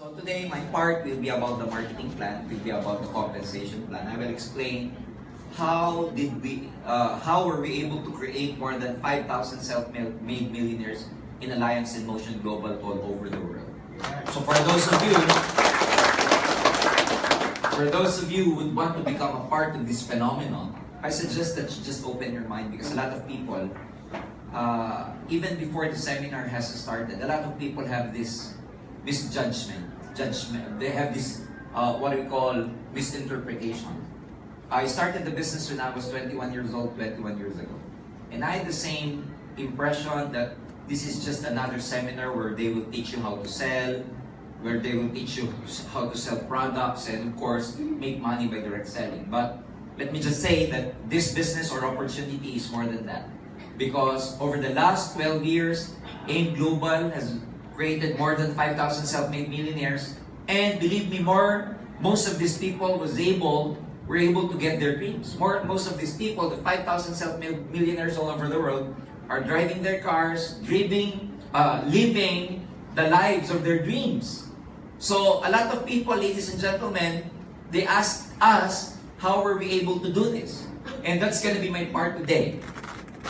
So today, my part will be about the marketing plan, will be about the compensation plan. I will explain how were we able to create more than 5,000 self-made millionaires in Alliance in Motion Global all over the world. So for those of you who would want to become a part of this phenomenon, I suggest that you just open your mind, because a lot of people, even before the seminar has started, a lot of people have this judgment. They have this, what we call misinterpretation. I started the business when I was 21 years old, 21 years ago. And I had the same impression that this is just another seminar where they will teach you how to sell, where they will teach you how to sell products, and of course, make money by direct selling. But let me just say that this business or opportunity is more than that. Because over the last 12 years, AIM Global has created more than 5,000 self-made millionaires. And believe me, most of these people were able to get their dreams. Most of these people, the 5,000 self-made millionaires all over the world, are driving their cars, living the lives of their dreams. So a lot of people, ladies and gentlemen, they ask us, how were we able to do this? And that's going to be my part today.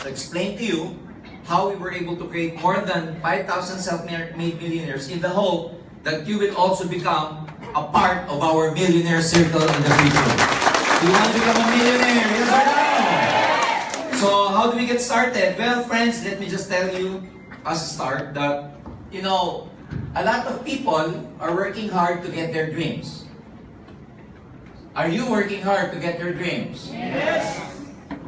To explain to you how we were able to create more than 5,000 self-made millionaires in the hope that you will also become a part of our millionaire circle in the future. Do you want to become a millionaire? Yes or no? So how do we get started? Well, friends, let me just tell you as a start that, a lot of people are working hard to get their dreams. Are you working hard to get your dreams? Yes!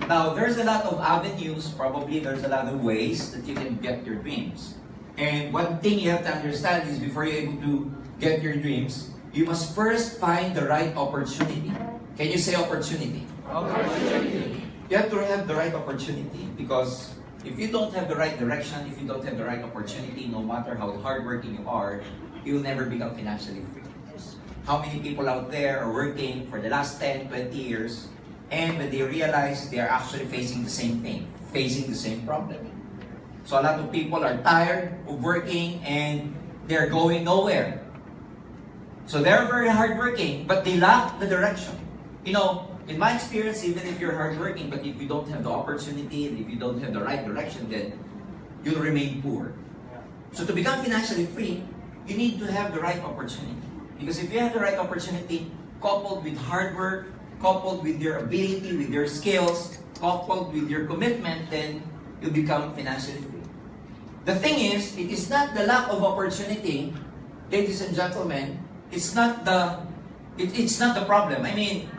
Now, there's a lot of avenues, probably there's a lot of ways that you can get your dreams. And one thing you have to understand is before you're able to get your dreams, you must first find the right opportunity. Can you say opportunity? Opportunity. You have to have the right opportunity, because if you don't have the right direction, if you don't have the right opportunity, no matter how hardworking you are, you'll never become financially free. How many people out there are working for the last 10, 20 years, and when they realize they are actually facing the same thing, facing the same problem. So a lot of people are tired of working and they're going nowhere. So they're very hardworking, but they lack the direction. In my experience, even if you're hardworking, but if you don't have the opportunity and if you don't have the right direction, then you'll remain poor. So to become financially free, you need to have the right opportunity. Because if you have the right opportunity, coupled with hard work, coupled with your ability, with your skills, coupled with your commitment, then you'll become financially free. The thing is, it is not the lack of opportunity, ladies and gentlemen, it's not the problem. I mean,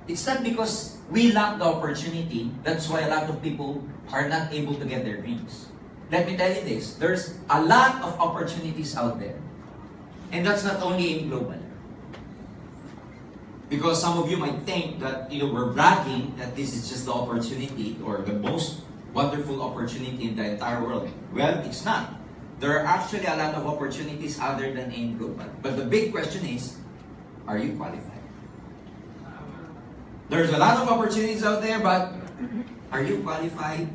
it's not because we lack the opportunity, that's why a lot of people are not able to get their dreams. Let me tell you this, there's a lot of opportunities out there. And that's not only in global. Because some of you might think that we're bragging that this is just the opportunity or the most wonderful opportunity in the entire world. Well, it's not. There are actually a lot of opportunities other than AIM Global. But the big question is, are you qualified? There's a lot of opportunities out there, but are you qualified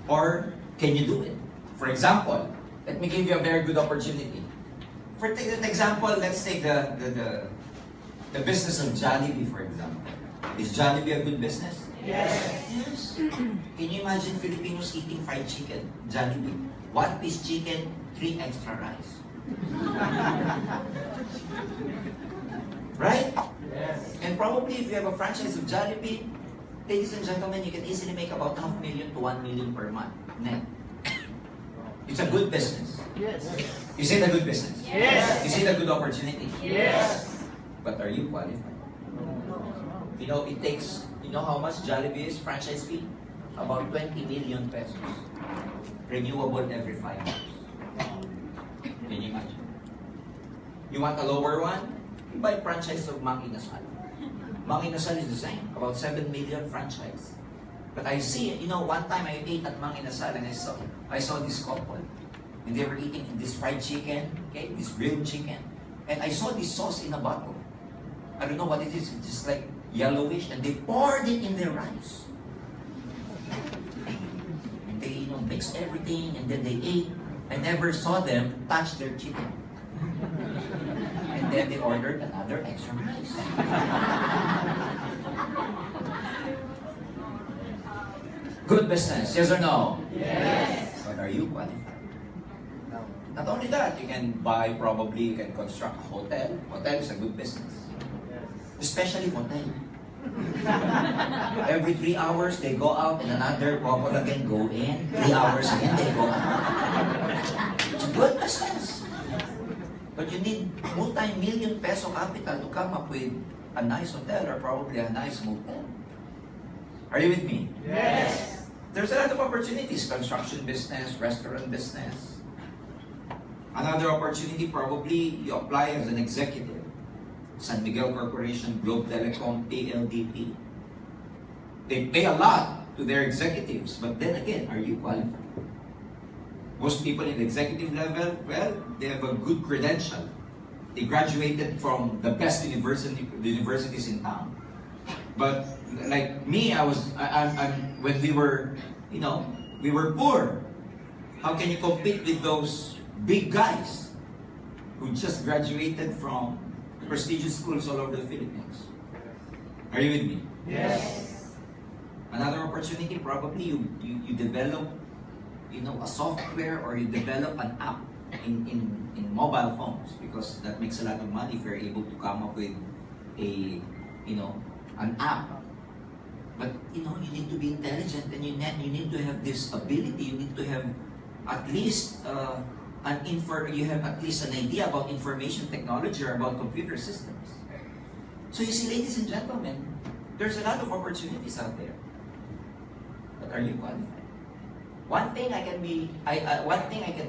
or can you do it? For example, let me give you a very good opportunity. For example, let's take the business of Jollibee, for example. Is Jollibee a good business? Yes. Can you imagine Filipinos eating fried chicken? Jollibee. 1 piece chicken, 3 extra rice. Right? Yes. And probably if you have a franchise of Jollibee, ladies and gentlemen, you can easily make about $500,000 to $1 million per month net. It's a good business. Yes. You see the good business? Yes. You see the good opportunity? Yes. But are you qualified? It takes, how much Jollibee is franchise fee? About 20 million pesos. Renewable every 5 years. Can you imagine? You want a lower one? You buy franchise of Mang Inasal. Mang Inasal is the same, about 7 million franchise. But I see, one time I ate at Mang Inasal and I saw this couple. And they were eating this fried chicken, this grilled chicken. And I saw this sauce in a bottle. I don't know what it is, it's just like yellowish, and they poured it in their rice. And they, mixed everything, and then they ate. I never saw them touch their chicken. And then they ordered another extra rice. Good business, yes or no? Yes. But are you qualified? No. Not only that, you can construct a hotel. Hotel is a good business. Especially hotel. Every 3 hours, they go out and another couple again go in. 3 hours again, they go out. It's a good business. But you need multi-million peso capital to come up with a nice hotel or probably a nice motel. Are you with me? Yes. There's a lot of opportunities. Construction business, restaurant business. Another opportunity, probably you apply as an executive. San Miguel Corporation, Globe Telecom, PLDT. They pay a lot to their executives, but then again, are you qualified? Most people in the executive level, well, they have a good credential. They graduated from the best universities in town. But like me, when we were, we were poor. How can you compete with those big guys who just graduated from prestigious schools all over the Philippines? Are you with me? Yes. Another opportunity, probably you develop, a software or you develop an app in mobile phones, because that makes a lot of money if you're able to come up with an app. But you need to be intelligent, and you need to have this ability. You need to have at least you have at least an idea about information technology or about computer systems. So you see, ladies and gentlemen, there's a lot of opportunities out there. But are you qualified? One thing I can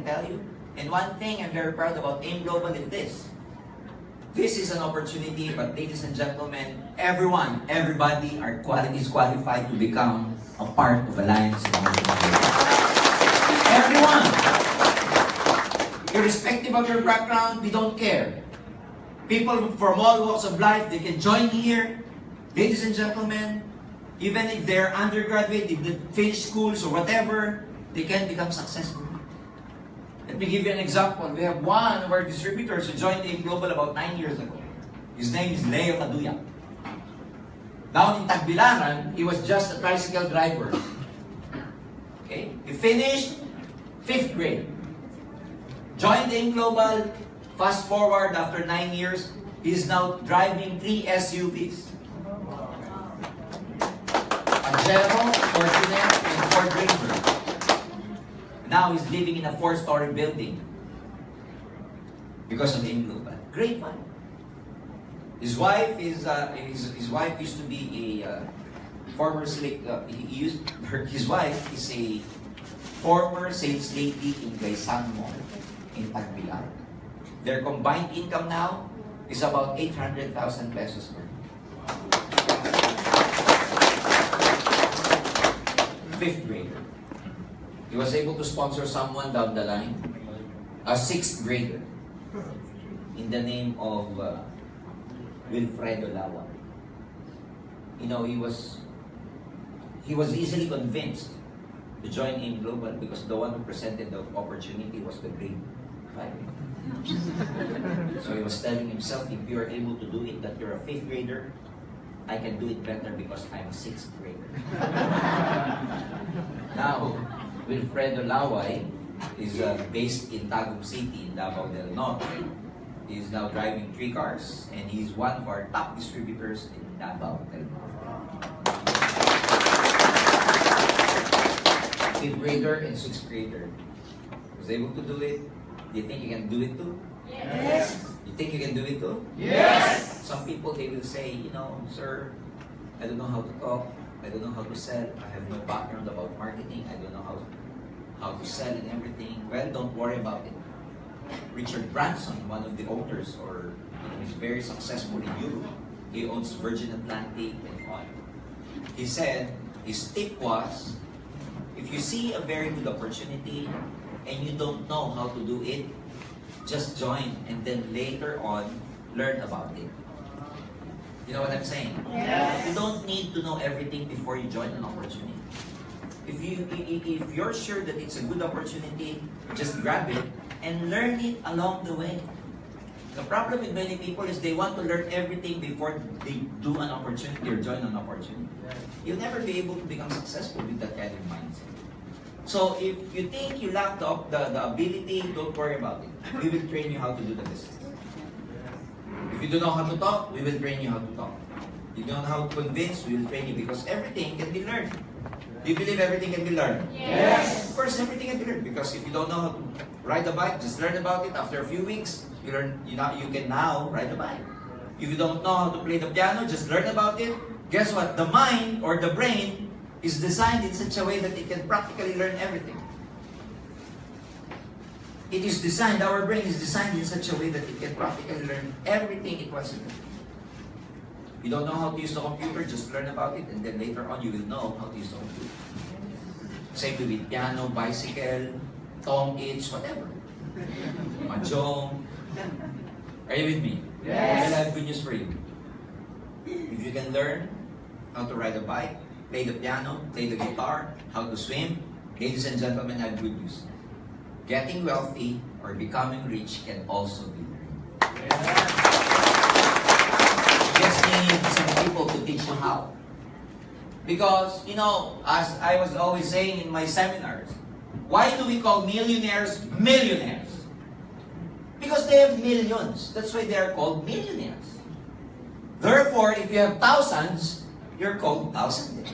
tell you, and one thing I'm very proud about AIM Global is this. This is an opportunity, but ladies and gentlemen, everybody is qualified to become a part of Alliance in Everyone! Irrespective of your background, we don't care. People from all walks of life, they can join here. Ladies and gentlemen, even if they're undergraduate, if they finish schools or whatever, they can become successful. Let me give you an example. We have one of our distributors who joined AIM Global about 9 years ago. His name is Leo Kaduya. Down in Tagbilaran, he was just a tricycle driver. Okay? He finished 5th grade. Joined AIM Global. Fast forward, after 9 years, he is now driving 3 SUVs. Pajero, Fortuner, and Ford Ranger. Now he's living in a 4-story building because of AIM Global. Great man. His wife used to be a former his wife is a former sales lady in Gaysan Mall in Tagbilaran. Their combined income now is about 800,000 pesos per year. 5th grader. He was able to sponsor someone down the line, a 6th grader, in the name of Wilfredo Lawa. He was easily convinced to join AIM Global because the one who presented the opportunity was the grade 5. So he was telling himself, if you are able to do it, that you're a 5th grader, I can do it better because I'm a 6th grader. Now, Wilfredo Laway is based in Tagum City in Davao del Norte. He is now driving 3 cars, and he is one of our top distributors in Davao del Norte. 5th grader and 6th grader. Was able to do it. Do you think you can do it too? Yes. You think you can do it too? Yes. Some people, they will say, sir, I don't know how to talk. I don't know how to sell. I have no background about marketing. I don't know how to sell and everything. Well, don't worry about it. Richard Branson, one of the owners, he's very successful in Europe. He owns Virgin Atlantic and all. He said, his tip was, if you see a very good opportunity and you don't know how to do it, just join and then later on, learn about it. You know what I'm saying? Yes. You don't need to know everything before you join an opportunity. If you're sure that it's a good opportunity, just grab it and learn it along the way. The problem with many people is they want to learn everything before they do an opportunity or join an opportunity. You'll never be able to become successful with that kind of mindset. So if you think you lack the ability, don't worry about it. We will train you how to do the business. If you don't know how to talk, we will train you how to talk. If you don't know how to convince, we will train you because everything can be learned. Do you believe everything can be learned? Yes. Of course, everything can be learned because if you don't know how to ride a bike, just learn about it. After a few weeks, you can now ride a bike. If you don't know how to play the piano, just learn about it. Guess what? The mind or the brain is designed in such a way that it can practically learn everything. It is designed, our brain is designed in such a way that it can practically learn everything it wants to do. You don't know how to use the computer, just learn about it, and then later on you will know how to use the computer. Same with piano, bicycle, tong itch, whatever. Mahjong. Are you with me? Yes. Well, I have good news for you. If you can learn how to ride a bike, play the piano, play the guitar, how to swim, ladies and gentlemen, I have good news. Getting wealthy or becoming rich can also be learned. You just need some people to teach you how. Because, you know, as I was always saying in my seminars, why do we call millionaires millionaires? Because they have millions. That's why they are called millionaires. Therefore, if you have thousands, you're called thousandaire.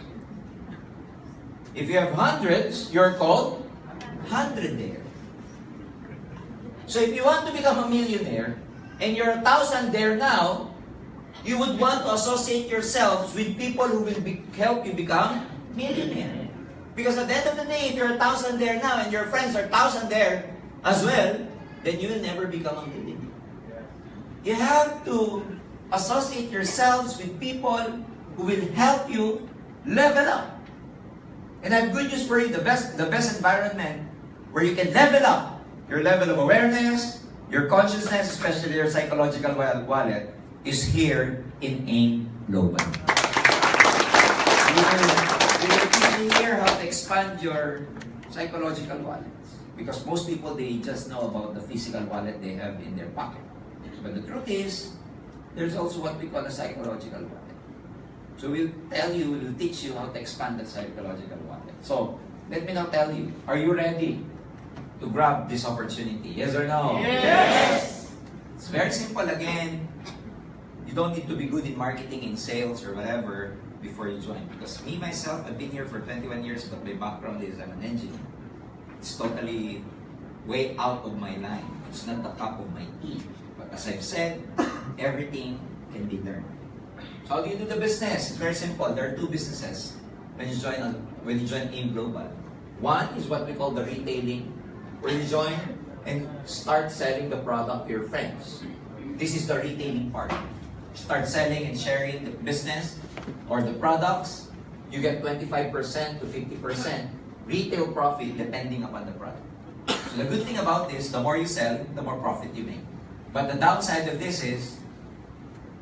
If you have hundreds, you're called hundredaire. So if you want to become a millionaire, and you're a thousandaire now, you would want to associate yourselves with people who will help you become millionaire. Because at the end of the day, if you're a thousandaire now and your friends are thousandaire as well, then you will never become a millionaire. You have to associate yourselves with people who will help you level up. And I have good news for you, the best environment where you can level up your level of awareness, your consciousness, especially your psychological wallet, is here in AIM Global. We will teach you here how to expand your psychological wallets. Because most people, they just know about the physical wallet they have in their pocket. But the truth is, there's also what we call a psychological wallet. So we'll teach you how to expand that psychological wallet. So, let me now tell you, are you ready to grab this opportunity? Yes or no? Yes. It's very simple again. You don't need to be good in marketing, in sales, or whatever before you join. Because me, myself, I've been here for 21 years, but my background is I'm an engineer. It's totally way out of my line. It's not the cup of my tea. But as I've said, everything can be learned. So how do you do the business? It's very simple. There are two businesses when you join AIM Global. One is what we call the retailing, where you join and start selling the product to your friends. This is the retailing part. Start selling and sharing the business or the products. You get 25% to 50% retail profit depending upon the product. So the good thing about this, the more you sell, the more profit you make. But the downside of this is,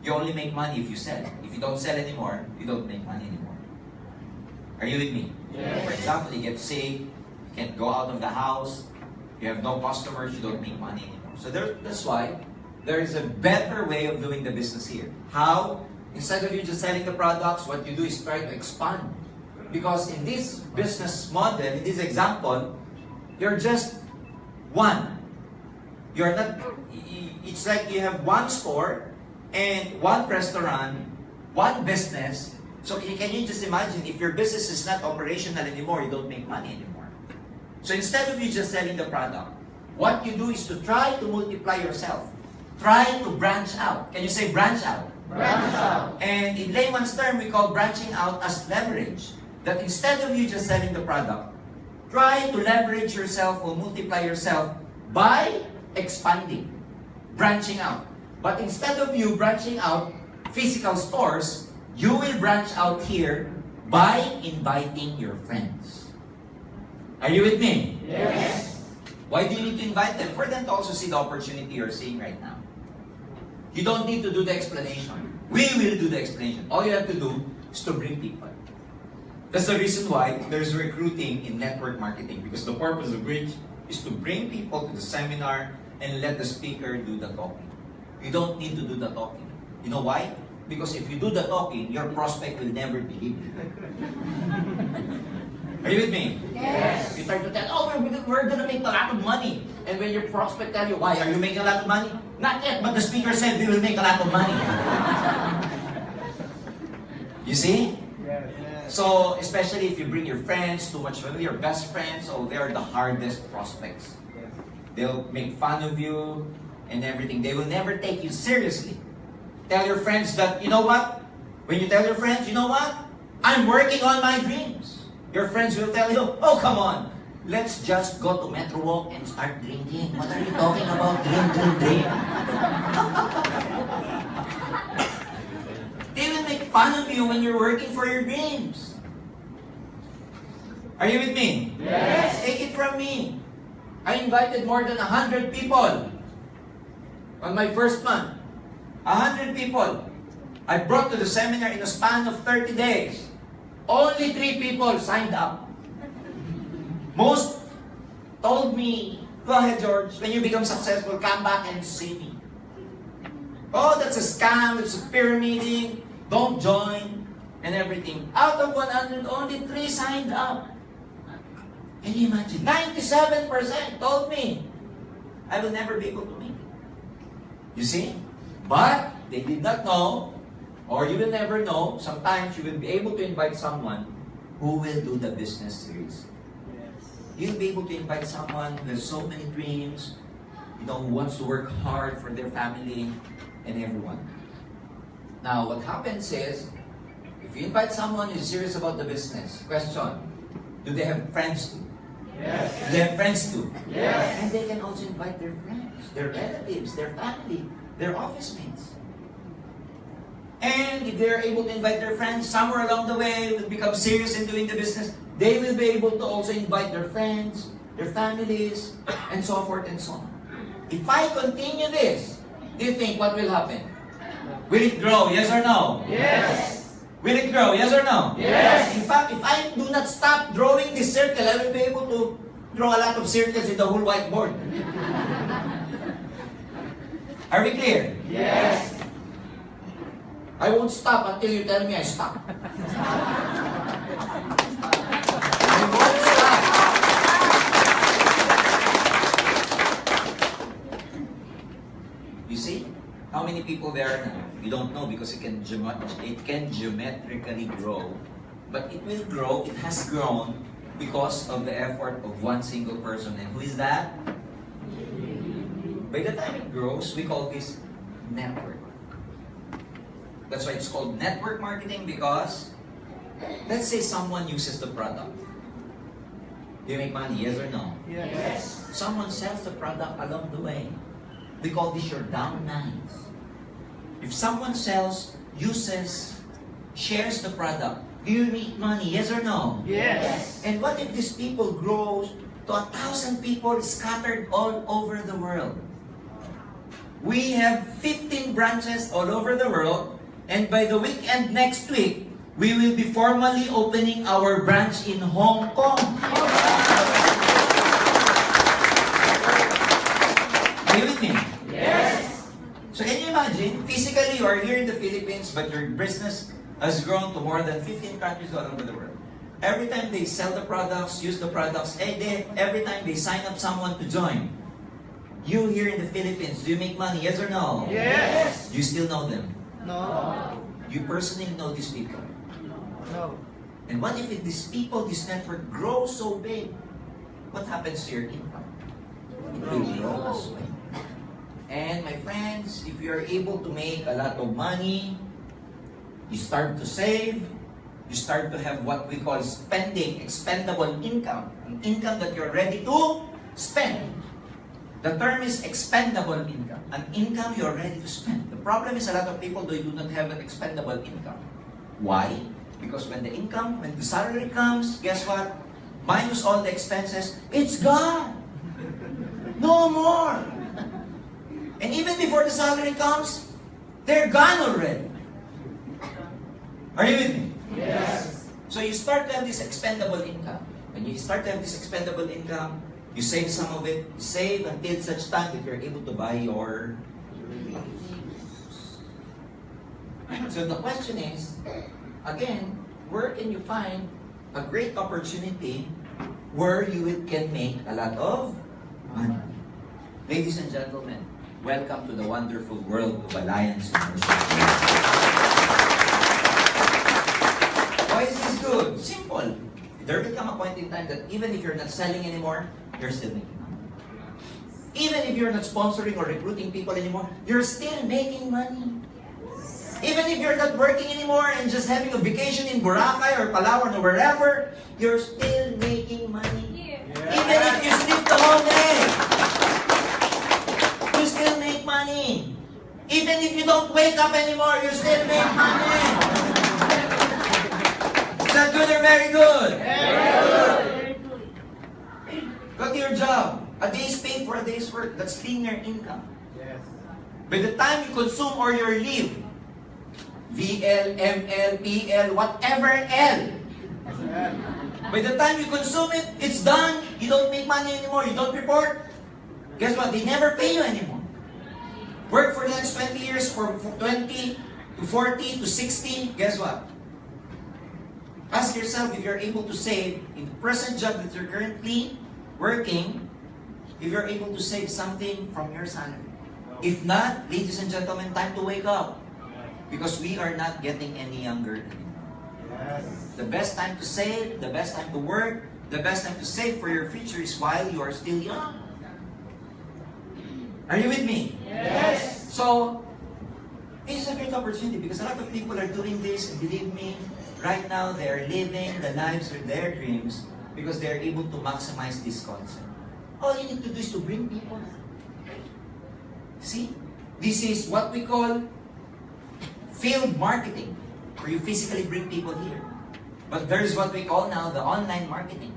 you only make money if you sell. If you don't sell anymore, you don't make money anymore. Are you with me? Yes. For example, you get sick, you can't go out of the house, you have no customers, you don't make money anymore. So that's why there is a better way of doing the business here. How? Instead of you just selling the products, what you do is try to expand. Because in this business model, in this example, you're just one. You're not, it's like you have one store and one restaurant, one business. So can you just imagine, if your business is not operational anymore, you don't make money anymore. So instead of you just selling the product, what you do is to try to multiply yourself. Try to branch out. Can you say branch out? Branch out. And in layman's term, we call branching out as leverage. That instead of you just selling the product, try to leverage yourself or multiply yourself by expanding, branching out. But instead of you branching out physical stores, you will branch out here by inviting your friends. Are you with me? Yes. Why do you need to invite them? For them to also see the opportunity you're seeing right now. You don't need to do the explanation. We will do the explanation. All you have to do is to bring people. That's the reason why there's recruiting in network marketing, because the purpose of Bridge is to bring people to the seminar and let the speaker do the talking. You don't need to do the talking. You know why? Because if you do the talking, your prospect will never believe you. Are you with me? Yes. You start to tell, oh, we're going to make a lot of money. And when your prospect tell you, why? Are you making a lot of money? Not yet, but the speaker said we will make a lot of money. You see? So, especially if you bring your friends, too much family, your best friends, so they are the hardest prospects. They'll make fun of you and everything. They will never take you seriously. Tell your friends that, you know what? When you tell your friends, you know what? I'm working on my dreams. Your friends will tell you, oh, come on. Let's just go to Metro Walk and start drinking. What are you talking about? Drink. They will make fun of you when you're working for your dreams. Are you with me? Yes. Take it from me. I invited more than 100 people on my first month. 100 people. I brought to the seminar in a span of 30 days. Only 3 people signed up. Most told me, go ahead, George, when you become successful, come back and see me. Oh, that's a scam, it's a pyramiding, don't join, and everything. Out of 100, only 3 signed up. Can you imagine? 97% told me, I will never be able to make it. You see? But they did not know, or you will never know, sometimes you will be able to invite someone who will do the business series. You'll be able to invite someone who has so many dreams, who wants to work hard for their family and everyone. Now, what happens is, if you invite someone who's serious about the business, question, do they have friends too? Yes. Do they have friends too? Yes. And they can also invite their friends, their relatives, their family, their office mates. And if they're able to invite their friends, somewhere along the way, will become serious in doing the business, they will be able to also invite their friends, their families, and so forth and so on. If I continue this, do you think what will happen? Will it grow, yes or no? Yes. Will it grow, yes or no? Yes. In fact, if I do not stop drawing this circle, I will be able to draw a lot of circles in the whole whiteboard. Are we clear? Yes. I won't stop until you tell me I stop. I won't stop. You see? How many people there are now? You don't know because it can geometrically grow. But it will grow, it has grown because of the effort of one single person. And who is that? By the time it grows, we call this network. That's why it's called network marketing, because let's say someone uses the product. Do you make money, yes or no? Yes. Someone sells the product along the way. We call this your downlines. If someone sells, uses, shares the product, do you make money, yes or no? Yes. And what if these people grow to 1,000 people scattered all over the world? We have 15 branches all over the world, and by the weekend next week, we will be formally opening our branch in Hong Kong. Are you with me? Yes. So can you imagine, physically you are here in the Philippines, but your business has grown to more than 15 countries all over the world. Every time they sell the products, use the products, every time they sign up someone to join, you here in the Philippines, do you make money, yes or no? Yes. Do you still know them? No. You personally know these people. No. And what if these people, this network grows so big? What happens to your income? It will grow as well. And my friends, if you are able to make a lot of money, you start to save, you start to have what we call spending, expendable income, an income that you're ready to spend. The term is expendable income, an income you're ready to spend. The problem is a lot of people, they do not have an expendable income. Why? Because when the salary comes, guess what? Minus all the expenses, it's gone. No more. And even before the salary comes, they're gone already. Are you with me? Yes. So you start to have this expendable income. When you start to have this expendable income, you save some of it, you save until such time that you're able to buy your dreams. So the question is, again, where can you find a great opportunity where you can make a lot of money? Ladies and gentlemen, welcome to the wonderful world of Alliance Commercial. Why is this good? Simple. There will come a point in time that even if you're not selling anymore, you're still making money. Even if you're not sponsoring or recruiting people anymore, you're still making money. Even if you're not working anymore and just having a vacation in Boracay or Palawan or wherever, you're still making money. Even if you sleep the whole day, you still make money. Even if you don't wake up anymore, you still make money. Is that good or very good? Very good. Go to your job. A day's paid for a day's work. That's linear income. Yes. By the time you consume or you leave, VL, ML, PL, whatever L. By the time you consume it, it's done. You don't make money anymore. You don't report. Guess what? They never pay you anymore. Work for the next 20 years, for 20 to 40 to 60. Guess what? Ask yourself if you're able to save in the present job that you're currently working, if you're able to save something from your salary. If not, ladies and gentlemen, time to wake up. Because we are not getting any younger anymore. Yes. The best time to save, the best time to work, the best time to save for your future is while you are still young. Are you with me? Yes. So, this is a great opportunity because a lot of people are doing this, and believe me, right now they are living the lives of their dreams because they are able to maximize this concept. All you need to do is to bring people. See? This is what we call field marketing, where you physically bring people here. But there's what we call now the online marketing.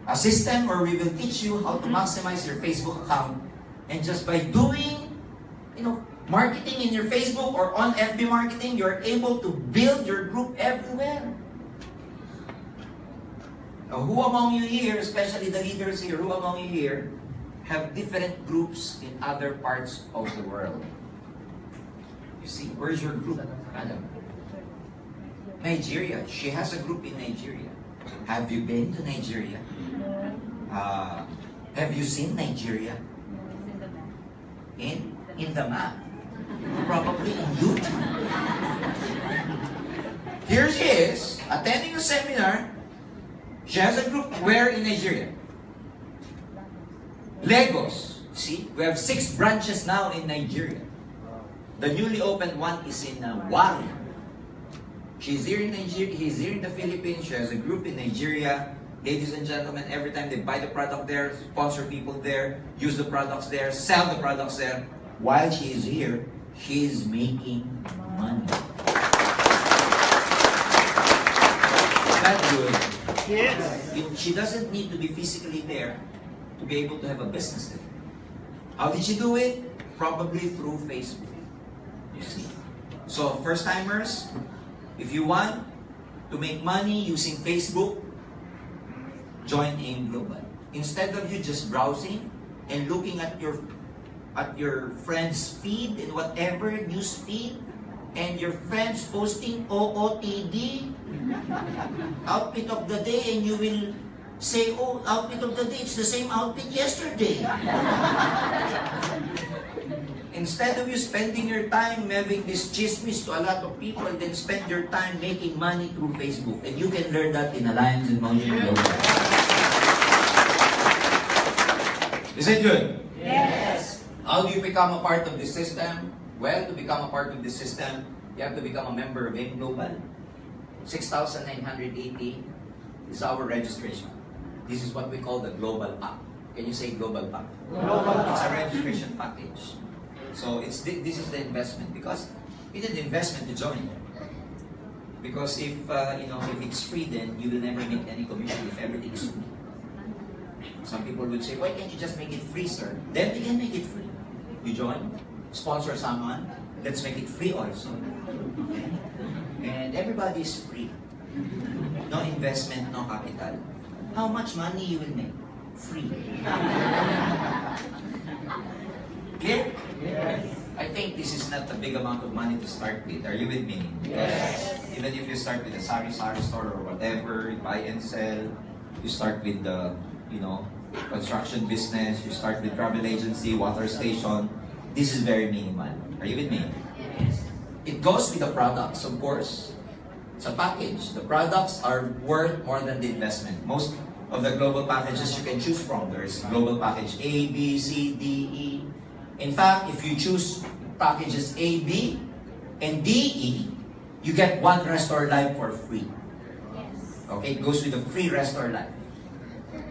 A system where we will teach you how to maximize your Facebook account. And just by doing, marketing in your Facebook or on FB marketing, you're able to build your group everywhere. Now, who among you here, especially the leaders here, who among you here have different groups in other parts of the world? You see, where's your group? Adam? Nigeria. She has a group in Nigeria. Have you been to Nigeria? Have you seen Nigeria? In the map. Probably in YouTube. Here she is, attending a seminar. She has a group where in Nigeria? Lagos. See, we have 6 branches now in Nigeria. The newly opened one is in Wari. She's here in Nigeria. He's here in the Philippines. She has a group in Nigeria. Ladies and gentlemen, every time they buy the product there, sponsor people there, use the products there, sell the products there. While she is here, she is making money. Is that good? Yes. She doesn't need to be physically there to be able to have a business there. How did she do it? Probably through Facebook. You see. So, first-timers, if you want to make money using Facebook, join AIM Global. Instead of you just browsing and looking at your friend's feed and whatever news feed, and your friends posting OOTD, outfit of the day, and you will say, oh, outfit of the day, it's the same outfit yesterday. Instead of you spending your time having this chismis to a lot of people, then spend your time making money through Facebook. And you can learn that in Alliance and Mountain Global. Is it good? Yes. How do you become a part of this system? Well, to become a part of this system, you have to become a member of AIM Global. 6,980 is our registration. This is what we call the Global Pack. Can you say Global Pack? Global Pack. It's a registration package. So this is the investment, because you need the investment to join. Because if if it's free, then you will never make any commission if everything is free. Some people would say, why can't you just make it free, sir? Then we can make it free. You join, sponsor someone, let's make it free also. And everybody is free. No investment, no capital. How much money you will make? Free. Clear? Yes. I think this is not a big amount of money to start with. Are you with me? Because even if you start with a sari-sari store or whatever, you buy and sell, you start with the, construction business, you start with travel agency, water station, this is very minimal. Are you with me? It goes with the products, of course. It's a package. The products are worth more than the investment. Most of the global packages you can choose from. There's global package A, B, C, D, E. In fact, if you choose packages A, B, and D, E, you get one Restore Life for free. Okay, it goes with a free Restore Life.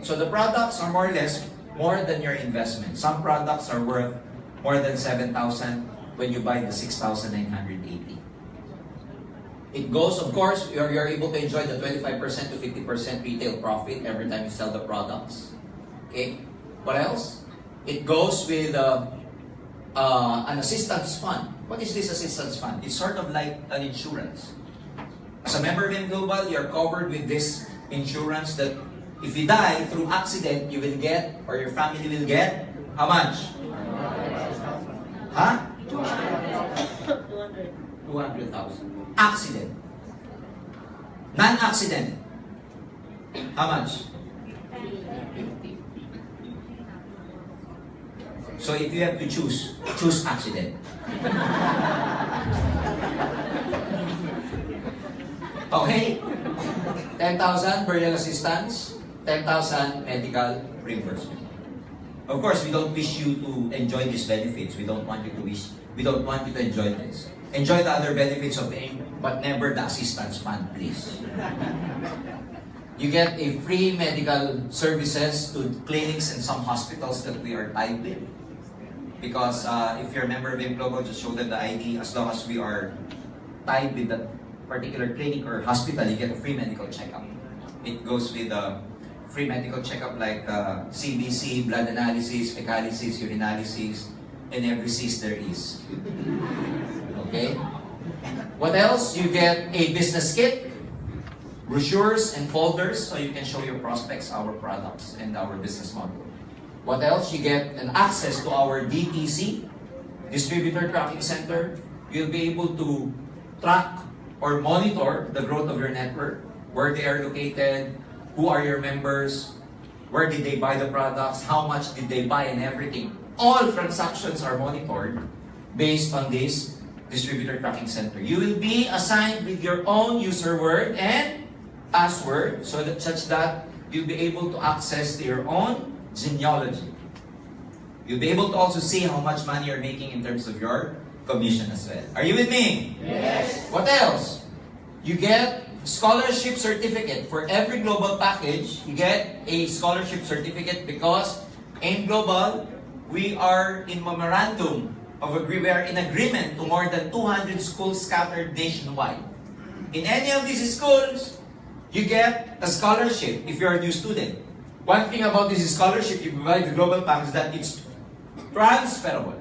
So the products are more or less more than your investment. Some products are worth more than 7,000 when you buy the 6,980. It goes, of course, you're able to enjoy the 25% to 50% retail profit every time you sell the products. Okay, what else? It goes with an assistance fund. What is this assistance fund? It's sort of like an insurance. As a member of M Global, you're covered with this insurance that if you die through accident, you will get, or your family will get, how much? Huh? 200,000. Accident. Non-accident. How much? 50. So if you have to choose accident. Okay? 10,000 burial assistance, 10,000 medical reimbursement. Of course, we don't wish you to enjoy these benefits. We don't want you to enjoy this. Enjoy the other benefits of AIM, but never the assistance fund, please. You get a free medical services to clinics and some hospitals that we are tied with. Because if you're a member of AIM Global, just show them the ID. As long as we are tied with that particular clinic or hospital, you get a free medical checkup. It goes with a free medical checkup like CBC, blood analysis, fecalysis, urinalysis, and every cyst there is. Okay? What else? You get a business kit, brochures and folders so you can show your prospects our products and our business model. What else? You get an access to our DTC, Distributor Tracking Center. You'll be able to track or monitor the growth of your network, where they are located, who are your members, where did they buy the products, how much did they buy, and everything. All transactions are monitored based on this Distributor Tracking Center. You will be assigned with your own user word and password such that you'll be able to access to your own genealogy. You'll be able to also see how much money you're making in terms of your commission as well. Are you with me? Yes. What else? You get scholarship certificate. For every global package, you get a scholarship certificate because in Global, we are in memorandum of agreement. We are in agreement to more than 200 schools scattered nationwide. In any of these schools, you get a scholarship if you're a new student. One thing about this scholarship, you provide the global pack, is that it's transferable.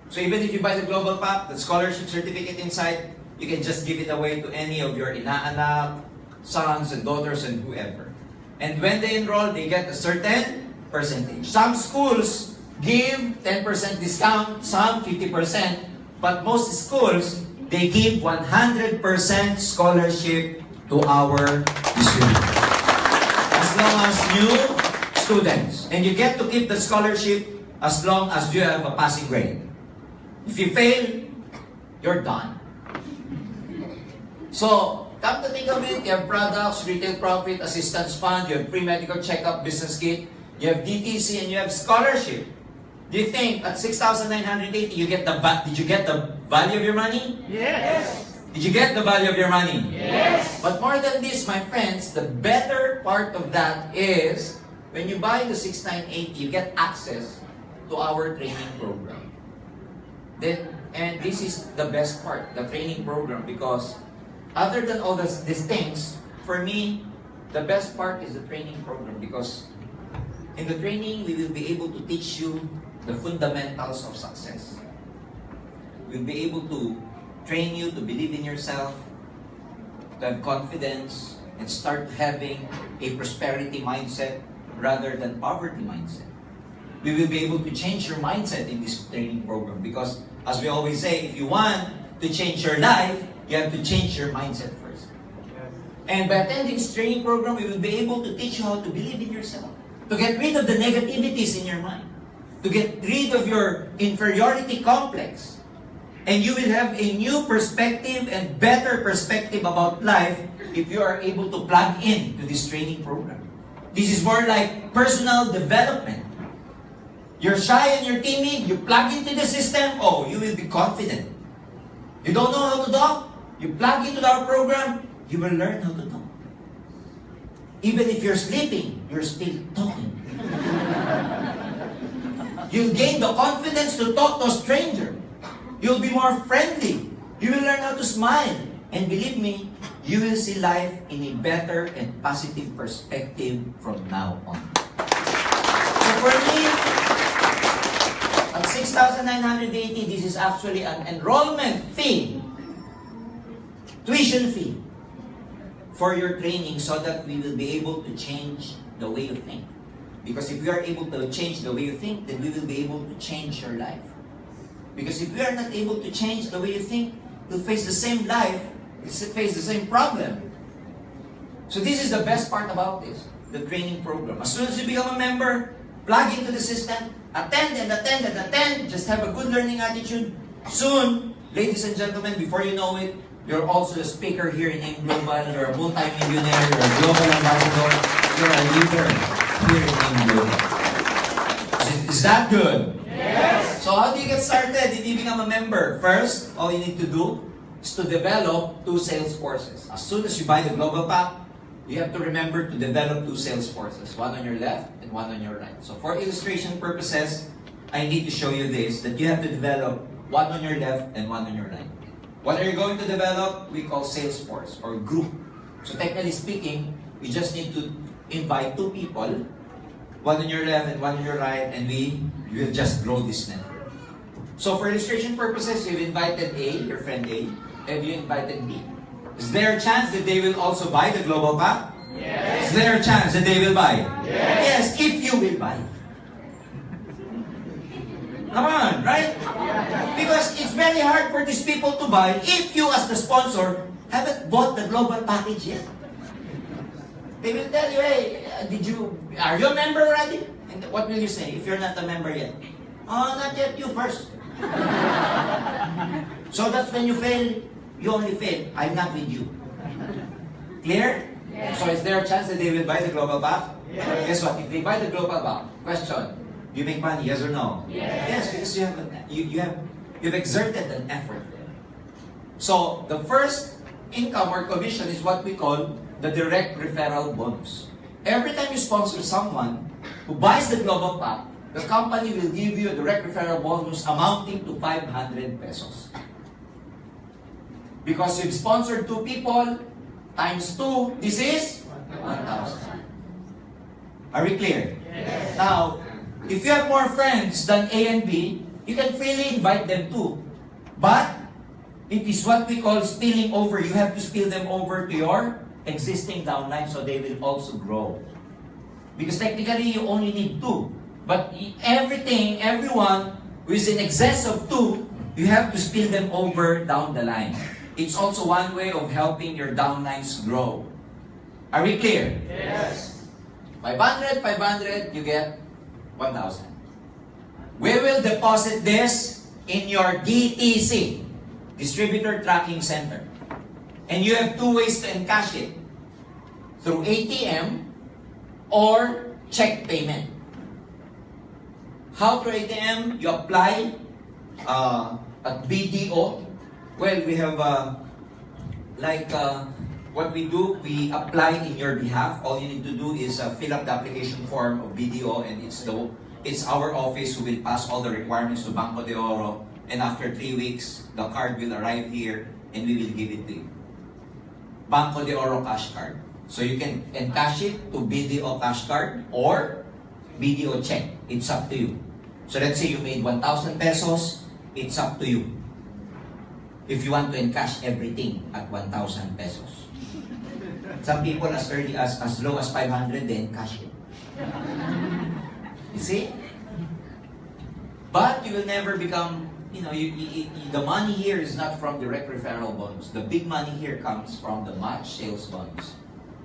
So even if you buy the global pack, the scholarship certificate inside, you can just give it away to any of your inaanak, sons and daughters and whoever. And when they enroll, they get a certain percentage. Some schools give 10% discount, some 50%, but most schools, they give 100% scholarship to our distributor. As long as new students. And you get to keep the scholarship as long as you have a passing grade. If you fail, you're done. So, come to think of it, you have products, retail profit, assistance fund, you have free medical checkup, business kit, you have DTC, and you have scholarship. Do you think at 6,980 did you get the value of your money? Yes. Did you get the value of your money? Yes. But more than this, my friends, the better part of that is when you buy the 6,980, you get access to our training program. And this is the best part, the training program, because other than all these things, for me, the best part is the training program, because in the training, we will be able to teach you the fundamentals of success. We'll be able to train you to believe in yourself, to have confidence, and start having a prosperity mindset rather than poverty mindset. We will be able to change your mindset in this training program, because As we always say, if you want to change your life, you have to change your mindset first. And by attending this training program, we will be able to teach you how to believe in yourself, to get rid of the negativities in your mind, to get rid of your inferiority complex. And you will have a new perspective and better perspective about life if you are able to plug in to this training program. This is more like personal development. You're shy and you're timid, you plug into the system, oh, you will be confident. You don't know how to talk, you plug into our program, you will learn how to talk. Even if you're sleeping, you're still talking. You'll gain the confidence to talk to a stranger. You'll be more friendly. You will learn how to smile. And believe me, you will see life in a better and positive perspective from now on. So for me, at 6,980, this is actually an enrollment fee, tuition fee, for your training so that we will be able to change the way you think. Because if we are able to change the way you think, then we will be able to change your life. Because if we are not able to change the way you think, you'll face the same life, you'll face the same problem. So this is the best part about this, the training program. As soon as you become a member, plug into the system, attend and attend and attend, just have a good learning attitude. Soon, ladies and gentlemen, before you know it, you're also a speaker here in AIM Global, you're a multi-millionaire, you're a global ambassador, you're a leader here in AIM Global. Is that good? Yes. So how do you get started if you become a member? First, all you need to do is to develop 2 sales forces. As soon as you buy the Global Pack, you have to remember to develop 2 sales forces, one on your left and one on your right. So for illustration purposes, I need to show you this, that you have to develop one on your left and one on your right. What are you going to develop? We call sales force or group. So technically speaking, you just need to invite 2 people, one on your left and one on your right, and we will just grow this network. So for illustration purposes, you've invited A, your friend A, and you invited B. Is there a chance that they will also buy the Global Pack? Yes. Is there a chance that they will buy? Yes. Yes, if you will buy. Come on, right? Because it's very hard for these people to buy if you as the sponsor haven't bought the Global Package yet. They will tell you, hey, are you a member already? And what will you say if you're not a member yet? Oh, not yet, you first. So that's when you fail, you only fail. I'm not with you. Clear? Yes. So is there a chance that they will buy the Global Pack? Yes. Guess what? If they buy the Global Pack, question, do you make money, yes or no? Yes. Yes, because you've exerted an effort there. So the first income or commission is what we call the direct referral bonus. Every time you sponsor someone who buys the Global Pack, the company will give you a direct referral bonus amounting to 500 pesos. Because you've sponsored 2 people, times 2, this is 1,000. Are we clear? Yes. Now, if you have more friends than A and B, you can freely invite them too. But, it is what we call spilling over. You have to spill them over to your existing downline so they will also grow. Because technically, you only need 2. But everyone who is in excess of 2, you have to spill them over down the line. It's also one way of helping your downlines grow. Are we clear? Yes. 500, you get 1,000. We will deposit this in your DTC, Distributor Tracking Center. And you have 2 ways to encash it. Through ATM or check payment. How through ATM? You apply at BDO. Well, we have what we do, we apply in your behalf. All you need to do is fill up the application form of BDO, and it's our office who will pass all the requirements to Banco de Oro. And after 3 weeks, the card will arrive here, and we will give it to you. Banco de Oro cash card. So you can encash it to BDO cash card or BDO check. It's up to you. So let's say you made 1,000 pesos, it's up to you. If you want to encash everything at 1,000 pesos. Some people as early as low as 500, they encash it. You see? But you will never become the money here is not from direct referral bonus. The big money here comes from the match sales bonus.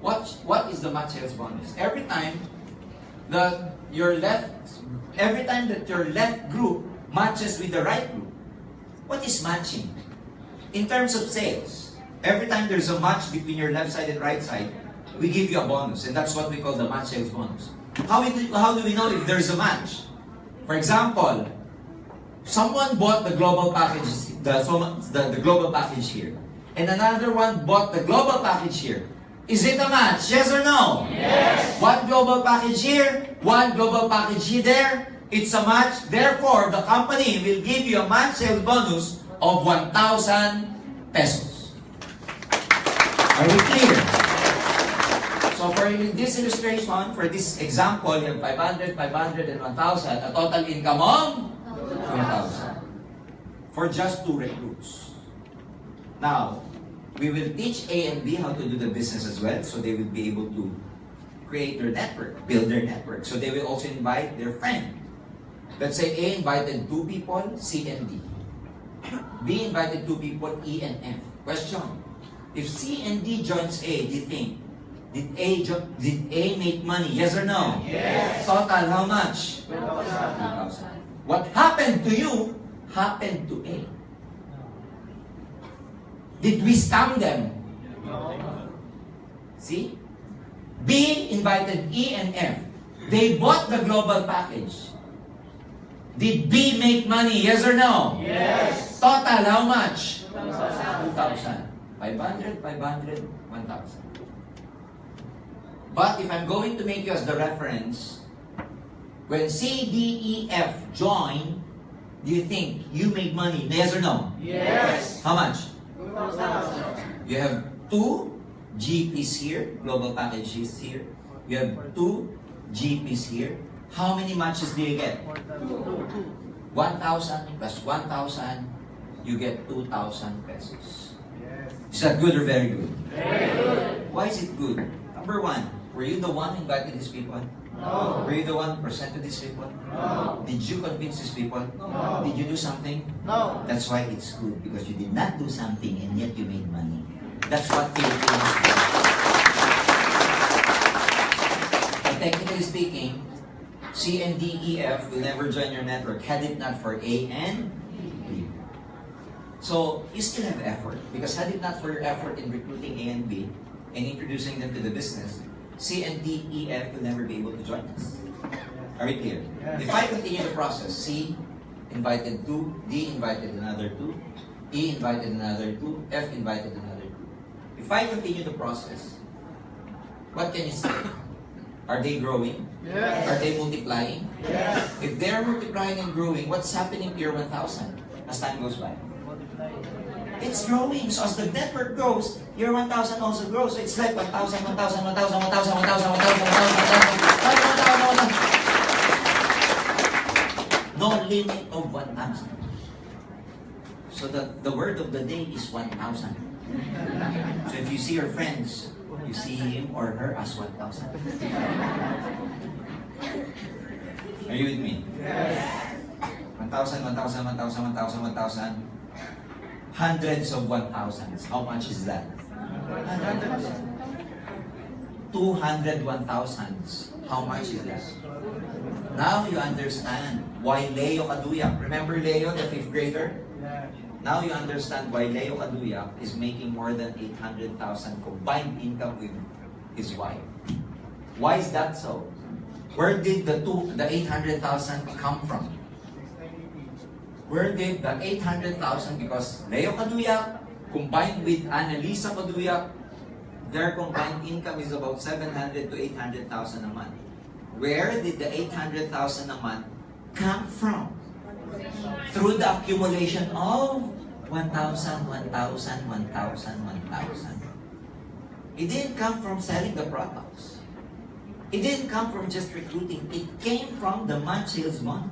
What is the match sales bonus? Every time that your left group matches with the right group. What is matching? In terms of sales, every time there's a match between your left side and right side, we give you a bonus, and that's what we call the match sales bonus. How do we know if there's a match? For example, someone bought the global package, the global package here, and another one bought the global package here. Is it a match? Yes or no? Yes. One global package here, one global package here there. It's a match. Therefore, the company will give you a match sales bonus of 1,000 pesos. Are we clear? So for this illustration, for this example, you have 500, 500, and 1,000. A total income of 2,000 for just 2 recruits. Now, we will teach A and B how to do the business as well, so they will be able to create their network, build their network. So they will also invite their friend. Let's say A invited 2 people, C and D. B invited 2 people, E and F. Question: if C and D joins A, do you think did A make money? Yes or no? Yes. Total how much? 2,000. What happened to you happened to A. Did we scam them? No. See? B invited E and F. They bought the global package. Did B make money? Yes or no? Yes. Total how much? 2,000. 2,000. 500, 500, 1,000. But if I'm going to make you as the reference, when C, D, E, F join, do you think you make money? Yes or no? Yes. How much? 2,000. You have 2 GPs here, global packages here. You have 2 GPs here. How many matches do you get? 1,000 plus 1,000, you get 2,000 pesos. Is that good or very good? Very good. Why is it good? Number 1, were you the one who invited these people? No. Were you the one who presented these people? No. Did you convince these people? No. Did you do something? No. That's why it's good, because you did not do something and yet you made money. That's what Filipinos do. And technically speaking, C and D, E, F will never join your network had it not for A and B. So you still have effort, because had it not for your effort in recruiting A and B and introducing them to the business, C and D, E, F will never be able to join us. Are we clear? Yes. If I continue the process, C invited 2, D invited another 2, E invited another 2, F invited another 2. If I continue the process, what can you say? Are they growing? Yes. Are they multiplying? Yes. If they're multiplying and growing, what's happening to your 1,000 as time goes by? It's growing. So as the network grows, your 1,000 also grows. So it's like 1,000, 1,000, 1,000, 1,000, 1,000, 1,000, 1,000, 1,000, 1,000, 1,000. No limit of 1,000. So the word of the day is 1,000. So if you see your friends, you see him or her as 1,000. Are you with me? Yes. 1,000, 1,000, 1,000, 1,000, 1,000. Hundreds of 1,000s. How much is that? 200 1,000s. How much is that? Now you understand why Leo Kaduyak. Remember Leo, the 5th grader? Now you understand why Leo Kaduyak is making more than 800,000 combined income with his wife. Why is that so? Where did the 800,000 come from? Where did the 800,000, because Leo Kaduyak combined with Annalisa Kaduyak, their combined income is about 700 to 800,000 a month. Where did the 800,000 a month come from? Through the accumulation of 1,000, 1,000, 1,000, 1,000. It didn't come from selling the products. It didn't come from just recruiting. It came from the month sales bonus.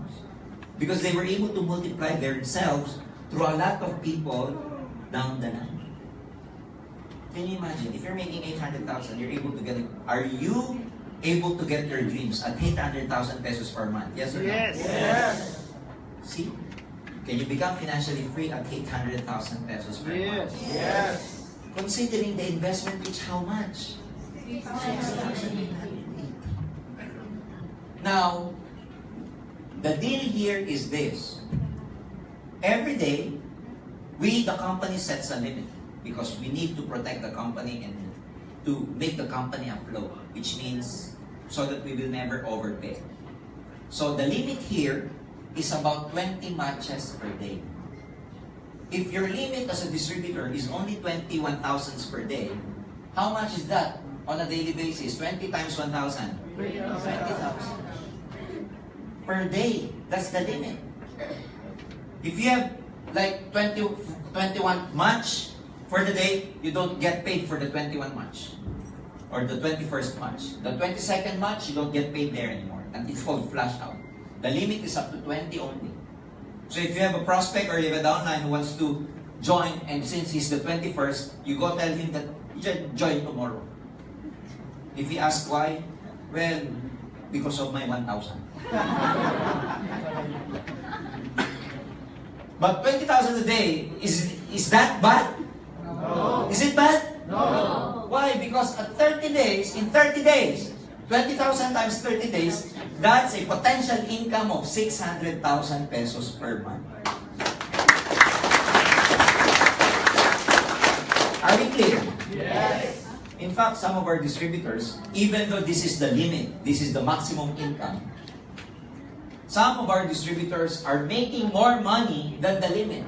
Because they were able to multiply themselves through a lot of people down the line. Can you imagine? If you're making 800,000, you're able to get it. Are you able to get your dreams at 800,000 pesos per month? Yes or no? Yes. Yes. See? Can you become financially free at 800,000 pesos per month? Yes. Considering the investment, it's how much? 6,880. Now, the deal here is this. Every day, we, the company, sets a limit because we need to protect the company and to make the company afloat, which means so that we will never overpay. So the limit here is about 20 matches per day. If your limit as a distributor is only 21,000 per day, how much is that on a daily basis? 20 times 1,000? 20,000. Per day. That's the limit. If you have like 21 match for the day, you don't get paid for the 21 match. Or the 21st match. The 22nd match, you don't get paid there anymore. And it's called flash out. The limit is up to 20 only. So if you have a prospect or you have a downline who wants to join, and since he's the 21st, you go tell him that you should join tomorrow. If he asks why, well, because of my 1,000. But 20,000 a day, is that bad? No. Is it bad? No. Why? Because at 30 days, in 30 days, 20,000 times 30 days, that's a potential income of 600,000 pesos per month. Are we clear? Yes. In fact, some of our distributors, even though this is the limit, this is the maximum income, some of our distributors are making more money than the limit.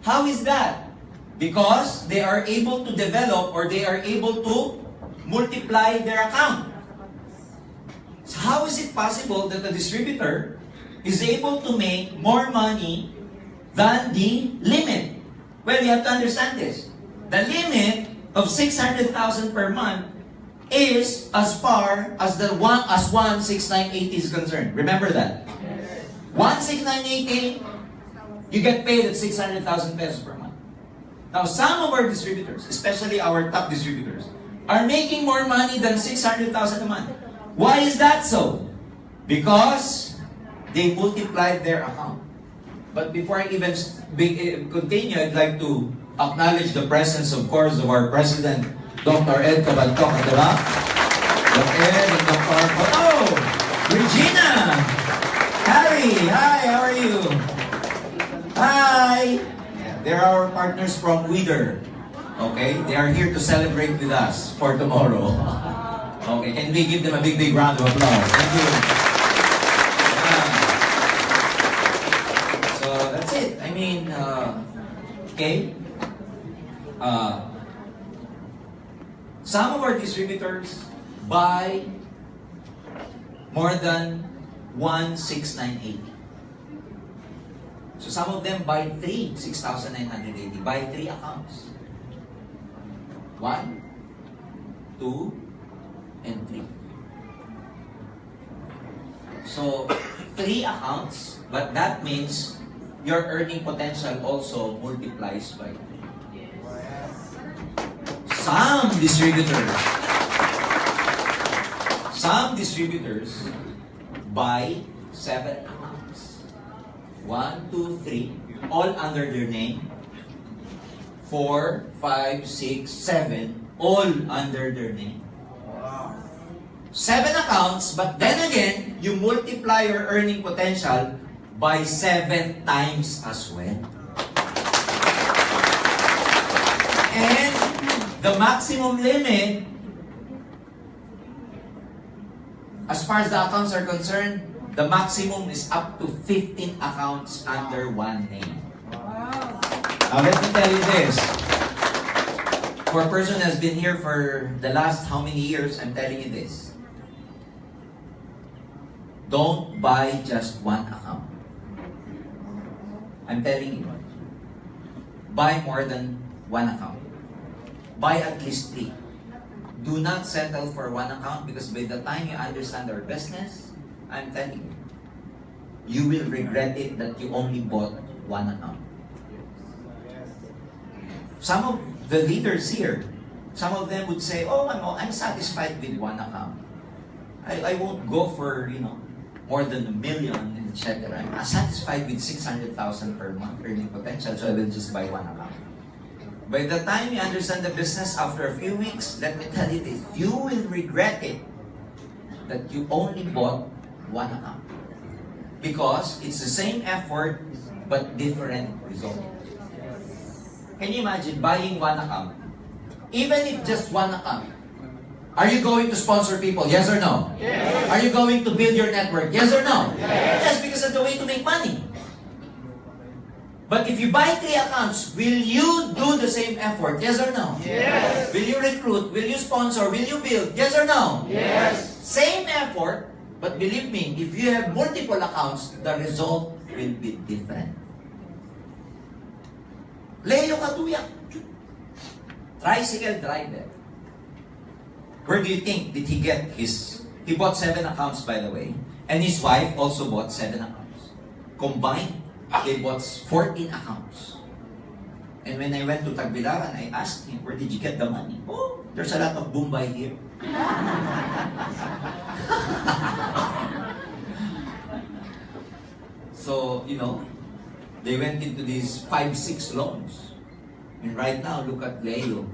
How is that? Because they are able to develop or they are able to multiply their account. So how is it possible that the distributor is able to make more money than the limit? Well, you have to understand this. The limit of 600,000 per month is as far as the 16980 is concerned. Remember that. 16980, you get paid at 600,000 pesos per month. Now, some of our distributors, especially our top distributors, are making more money than 600,000 a month. Why is that so? Because they multiplied their account. But before I even continue, I'd like to acknowledge the presence, of course, of our President, Dr. Ed Cabantok at the back. Dr. Ed and Dr. Oh, Regina! Harry! Hi, how are you? Hi! Yeah, they're our partners from Wither. Okay? They are here to celebrate with us for tomorrow. Okay, can we give them a big, big round of applause? Thank you. So that's it. I mean, okay. Some of our distributors buy more than 16980. So some of them buy 6,980. Buy 3 accounts. 1, 2, and 3. So 3 accounts, but that means your earning potential also multiplies by 3. Some distributors buy 7 accounts. 1, 2, 3, all under their name. 4, 5, 6, 7, all under their name. 7 accounts, but then again, you multiply your earning potential by 7 times as well. And the maximum limit, as far as the accounts are concerned, the maximum is up to 15 accounts under one name. Now let me tell you this. For a person who has been here for the last how many years, I'm telling you this. Don't buy just one account. I'm telling you. Buy more than one account. Buy at least 3. Do not settle for one account because by the time you understand our business, I'm telling you, you will regret it that you only bought one account. Some of the leaders here, some of them would say, oh, I'm satisfied with one account. I won't go for, more than $1 million and etc. I'm satisfied with 600,000 per month earning potential, so I will just buy one account. By the time you understand the business after a few weeks, let me tell you this, you will regret it that you only bought one account. Because it's the same effort but different result. Can you imagine buying one account? Even if just one account. Are you going to sponsor people? Yes or no? Yes. Are you going to build your network? Yes or no? Yes. Yes, because that's the way to make money. But if you buy 3 accounts, will you do the same effort? Yes or no? Yes. Will you recruit? Will you sponsor? Will you build? Yes or no? Yes. Same effort, but believe me, if you have multiple accounts, the result will be different. Leo Katuyak, tricycle driver. Where do you think did he get his... He bought 7 accounts, by the way. And his wife also bought 7 accounts. Combined, they bought 14 accounts. And when I went to Tagbilaran, I asked him, where did you get the money? Oh, there's a lot of Bombay here. So, you know, they went into these 5-6 loans. And right now, look at Leo.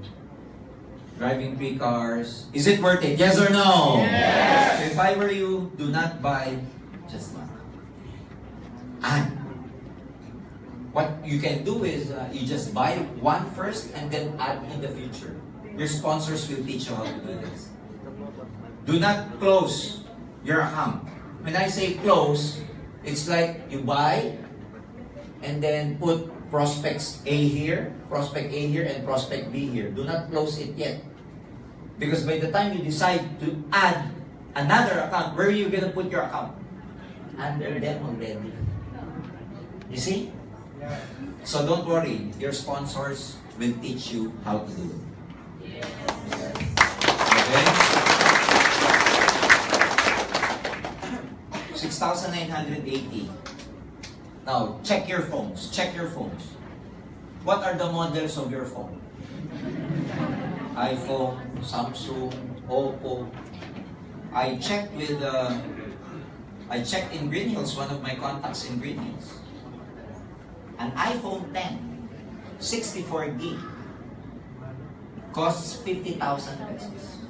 Driving 3 cars. Is it worth it? Yes or no? Yes. So if I were you, do not buy just one. And what you can do is, you just buy one first and then add in the future. Your sponsors will teach you how to do this. Do not close your account. When I say close, it's like you buy and then put prospects A here, prospect A here, and prospect B here. Do not close it yet. Because by the time you decide to add another account, where are you going to put your account? Under them already. You see? So don't worry, your sponsors will teach you how to do it. Okay? 6,980. Now, check your phones. Check your phones. What are the models of your phone? iPhone, Samsung, Oppo. I checked in Green Hills, one of my contacts in Green Hills. An iPhone 10, 64 gig, costs 50,000 pesos.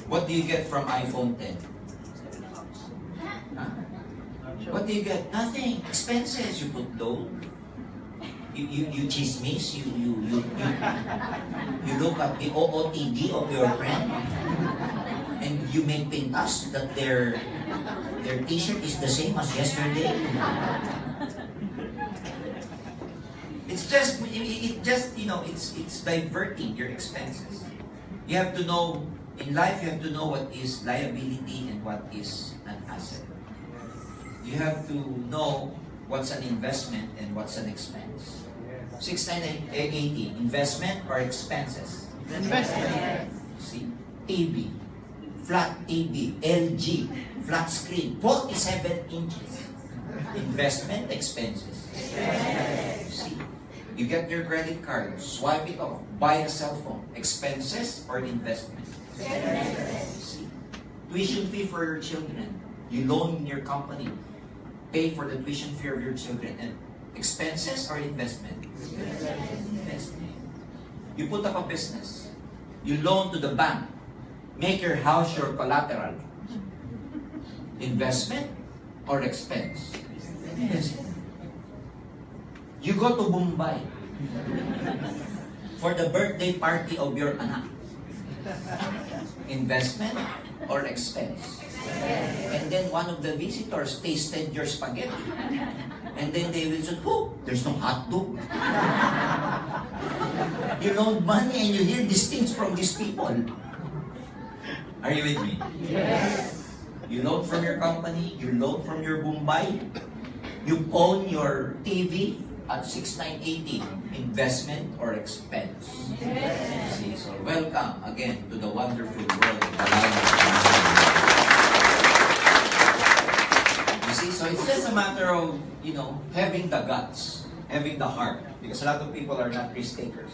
What do you get from iPhone 10? Huh? What do you get? Nothing. Expenses. You put loan. You chismis. You look at the OOTD of your friend, and you make pintas that their T-shirt is the same as yesterday. It's just it's diverting your expenses. You have to know in life. You have to know what is liability and what is an asset. You have to know what's an investment and what's an expense. 6,980, investment or expenses? Investment. See, TV, flat TV, LG, flat screen, 47 inches. Investment, expenses. See, you get your credit card, swipe it off, buy a cell phone. Expenses or investment? See, tuition fee for your children. You loan in your company. Pay for the tuition fee of your children. And expenses or investment? Investment. You put up a business. You loan to the bank. Make your house your collateral. Investment or expense? Investment. You go to Mumbai for the birthday party of your anak. Investment or expense? And then one of the visitors tasted your spaghetti. And then they will say, oh, there's no hot dog. You loan money and you hear these things from these people. Are you with me? Yes. You loan from your company, you loan from your Mumbai, you own your TV at 6,980. Investment or expense? Yes. See, so welcome again to the wonderful world of You see, so it's just a matter of, having the guts, having the heart. Because a lot of people are not risk takers.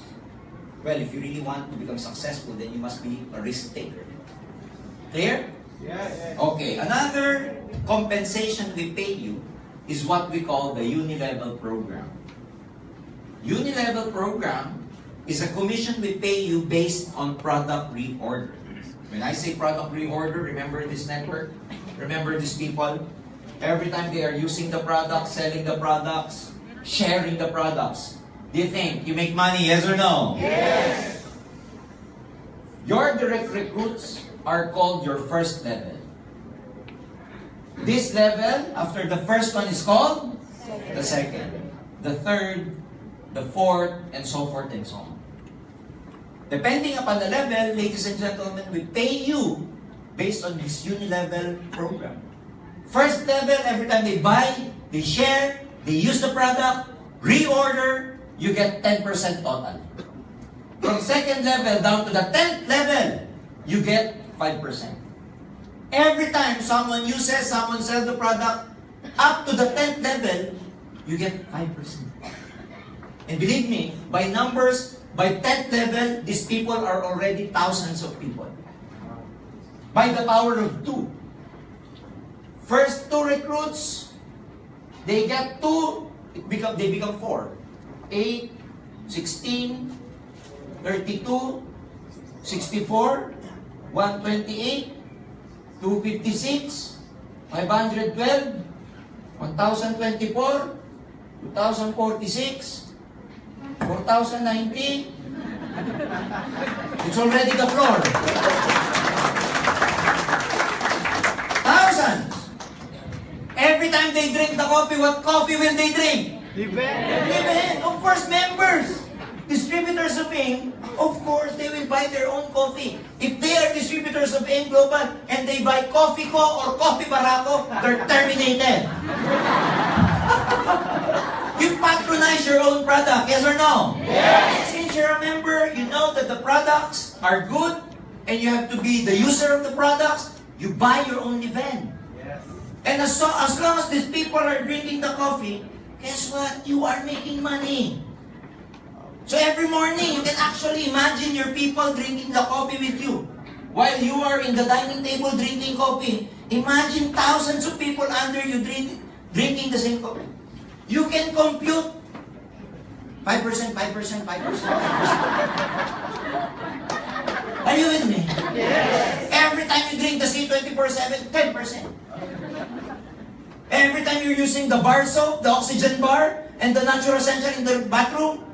Well, if you really want to become successful, then you must be a risk taker. Clear? Okay, another compensation we pay you is what we call the uni-level program. Uni-level program is a commission we pay you based on product reorder. When I say product reorder, remember this network? Remember these people? Every time they are using the products, selling the products, sharing the products, do you think you make money, yes or no? Yes. Your direct recruits are called your first level. This level, after the first one is called the second, the third, the fourth, and so forth and so on. Depending upon the level, ladies and gentlemen, we pay you based on this uni-level program. First level, every time they buy, they share, they use the product, reorder, you get 10% total. From second level down to the 10th level, you get 5%. Every time someone uses, someone sells the product, up to the 10th level, you get 5%. And believe me, by numbers, by 10th level, these people are already thousands of people. By the power of 2. First 2 recruits, they get 2, they become 4. 8, 16, 32, 64, 128, 256, 512, 1024, 2046, 4090. It's already the floor. Thousands. Every time they drink the coffee, what coffee will they drink? Live. Of course, members. Distributors of AIM, of course, they will buy their own coffee. If they are distributors of AIM Global and they buy Coffee Co or Coffee Barako, they're terminated. You patronize your own product, yes or no? Yes. Since you're a member, you know that the products are good and you have to be the user of the products, you buy your own event. Yes. And as long as these people are drinking the coffee, guess what? You are making money. So every morning, you can actually imagine your people drinking the coffee with you. While you are in the dining table drinking coffee, imagine thousands of people under you drinking the same coffee. You can compute 5%, 5%, 5%, 5%. Are you with me? Yes. Every time you drink the C24/7, 10%. Every time you're using the bar soap, the oxygen bar, and the natural essential in the bathroom,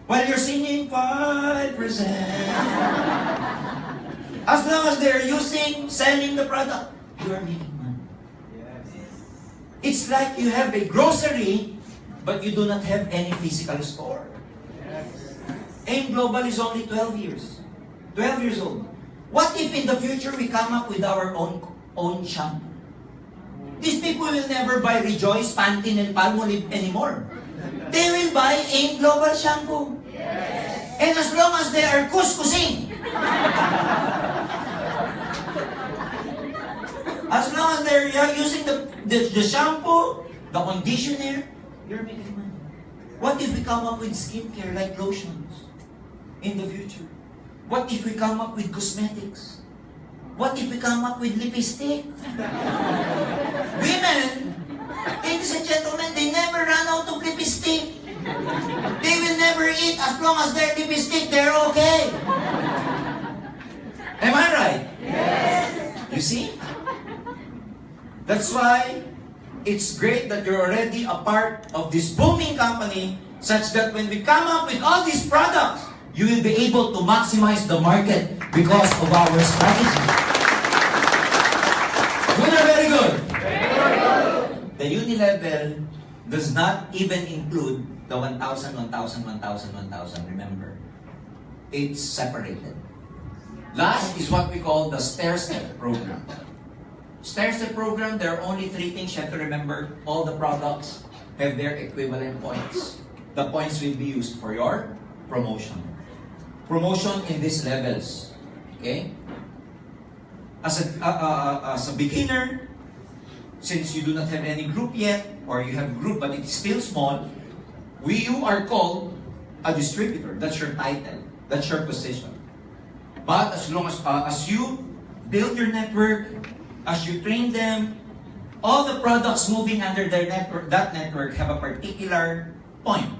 while you're singing 5%. As long as they're selling the product, you are making money. Yes. It's like you have a grocery, but you do not have any physical store. Yes. AIM Global is only 12 years. 12 years old. What if in the future we come up with our own shampoo? These people will never buy Rejoice, Pantene, and Palmolive anymore. They will buy AIM Global shampoo. Yes. And as long as they are kuskusing, as long as they're using the shampoo, the conditioner, you're making money. What if we come up with skincare like lotions in the future? What if we come up with cosmetics? What if we come up with lipstick? Women, ladies and gentlemen, they never run out of lipstick. They will never eat as long as they're lipstick, they're okay. Am I right? Yes. You see? That's why it's great that you're already a part of this booming company, such that when we come up with all these products, you will be able to maximize the market because of our strategy. Good or very good? Very good. The uni-level does not even include the 1,000, 1,000, 1,000, 1,000. Remember, it's separated. Last is what we call the stair-step program. Stair-step program, there are only 3 things you have to remember. All the products have their equivalent points. The points will be used for your promotion. Promotion in these levels. Okay? As a beginner, since you do not have any group yet, or you have group but it's still small, you are called a distributor. That's your title. That's your position. But as long as you build your network, as you train them, all the products moving under their network, that network have a particular point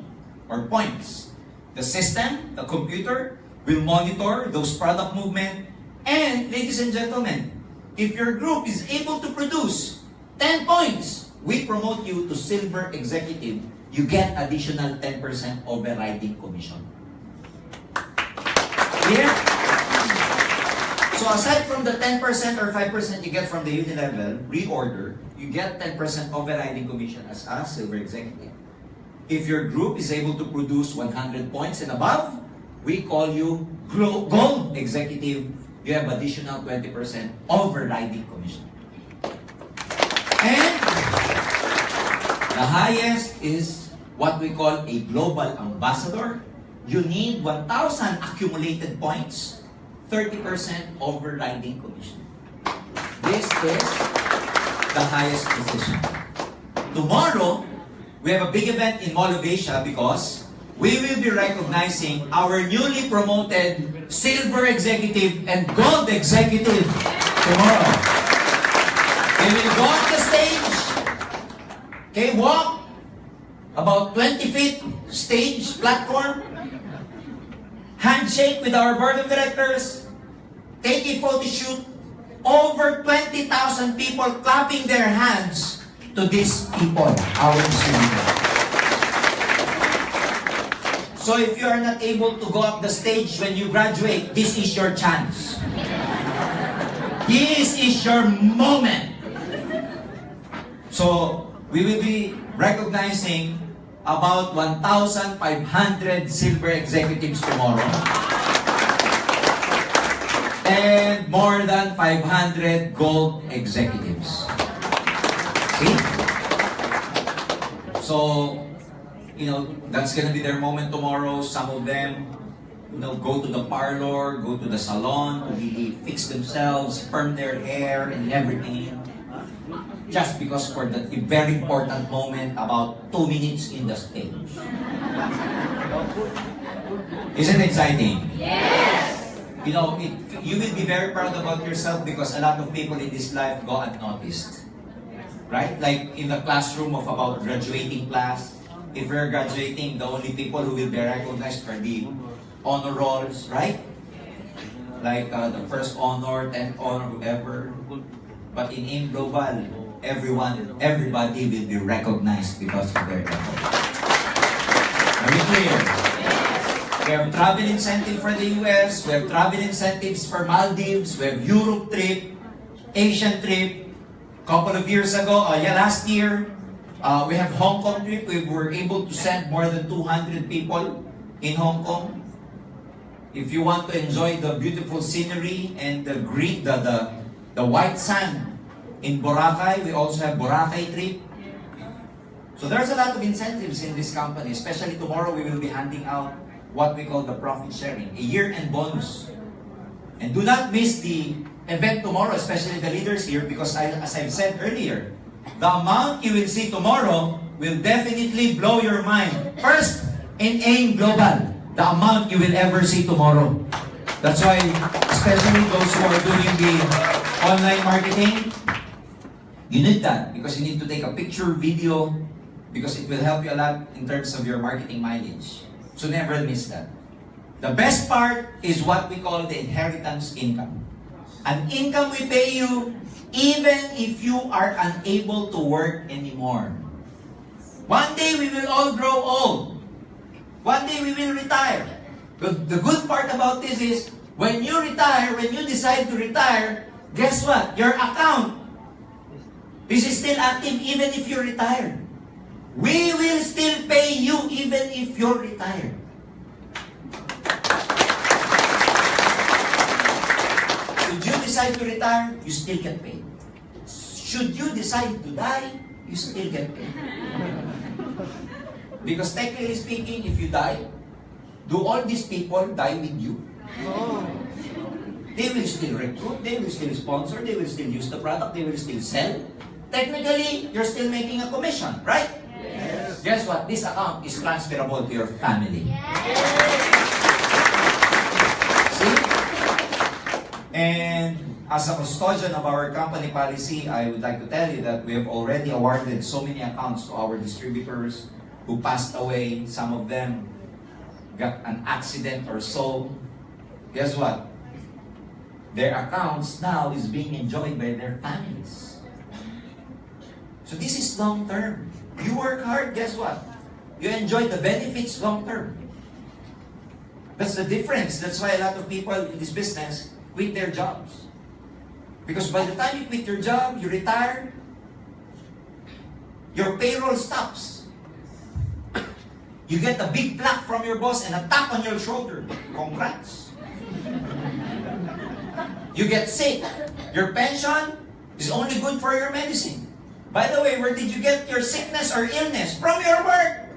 or points. The system, the computer, will monitor those product movement. And ladies and gentlemen, if your group is able to produce 10 points, we promote you to silver executive. You get additional 10% overriding commission. Clear? So aside from the 10% or 5% you get from the unilevel reorder, you get 10% overriding commission as a silver executive. If your group is able to produce 100 points and above, we call you gold executive. You have additional 20% overriding commission. And the highest is what we call a global ambassador. You need 1,000 accumulated points, 30% overriding commission. This is the highest position. Tomorrow, we have a big event in Mall of Asia because we will be recognizing our newly promoted silver executive and gold executive tomorrow. They will go on the stage, okay, walk about 20 feet stage platform, handshake with our board of directors, take a photo shoot, over 20,000 people clapping their hands to these people, our students. So if you are not able to go up the stage when you graduate, this is your chance. This is your moment. So we will be recognizing about 1,500 silver executives tomorrow. And more than 500 gold executives. See? So, that's gonna be their moment tomorrow. Some of them, go to the parlor, go to the salon to really fix themselves, perm their hair and everything. Just because for that very important moment, about 2 minutes in the stage. Isn't it exciting? Yes! You will be very proud about yourself because a lot of people in this life go unnoticed. Right? Like in the classroom of about graduating class, if we're graduating, the only people who will be recognized are the honor rolls, right? Like the first honor, 10th honor, whoever. But in AIM Global, everybody will be recognized because of their effort. Are we clear? We have travel incentive for the US, we have travel incentives for Maldives, we have Europe trip, Asian trip. Couple of years ago, last year, we have Hong Kong trip. We were able to send more than 200 people in Hong Kong. If you want to enjoy the beautiful scenery and the white sand in Boracay, we also have Boracay trip. So there's a lot of incentives in this company. Especially tomorrow, we will be handing out what we call the profit sharing, a year-end bonus. And do not miss the event tomorrow, especially the leaders here, because as I've said earlier, the amount you will see tomorrow will definitely blow your mind. First, in AIM Global, the amount you will ever see tomorrow. That's why, especially those who are doing the online marketing, you need that because you need to take a picture, video, because it will help you a lot in terms of your marketing mileage. So never miss that. The best part is what we call the inheritance income. An income we pay you even if you are unable to work anymore. One day we will all grow old. One day we will retire. But the good part about this is, when you retire, when you decide to retire, guess what? Your account is still active even if you're retired. We will still pay you even if you're retired. Should you decide to retire, you still get paid. Should you decide to die, you still get paid. Because technically speaking, if you die, do all these people die with you? No. They will still recruit, they will still sponsor, they will still use the product, they will still sell. Technically, you're still making a commission, right? Yes. Guess what? This account is transferable to your family. Yes. See? And as a custodian of our company policy, I would like to tell you that we have already awarded so many accounts to our distributors who passed away. Some of them got an accident or so. Guess what? Their accounts now is being enjoyed by their families. So this is long term. You work hard, guess what? You enjoy the benefits long term. That's the difference. That's why a lot of people in this business quit their jobs. Because by the time you quit your job, you retire, your payroll stops. You get a big plaque from your boss and a tap on your shoulder. Congrats. You get sick. Your pension is only good for your medicine. By the way, where did you get your sickness or illness? From your work.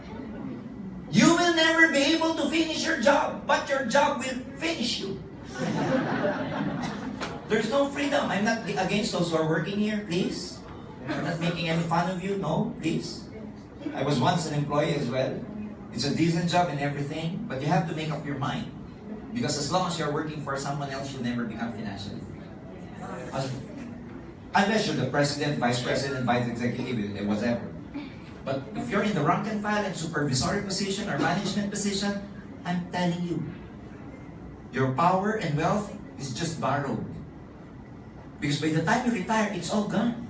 You will never be able to finish your job, but your job will finish you. There's no freedom. I'm not against those who are working here, please. I'm not making any fun of you, no, please. I was once an employee as well. It's a decent job and everything, but you have to make up your mind. Because as long as you're working for someone else, you'll never become financially free. Unless you're the president, vice executive, whatever. But if you're in the rank and file and supervisory position or management position, I'm telling you, your power and wealth is just borrowed. Because by the time you retire, it's all gone.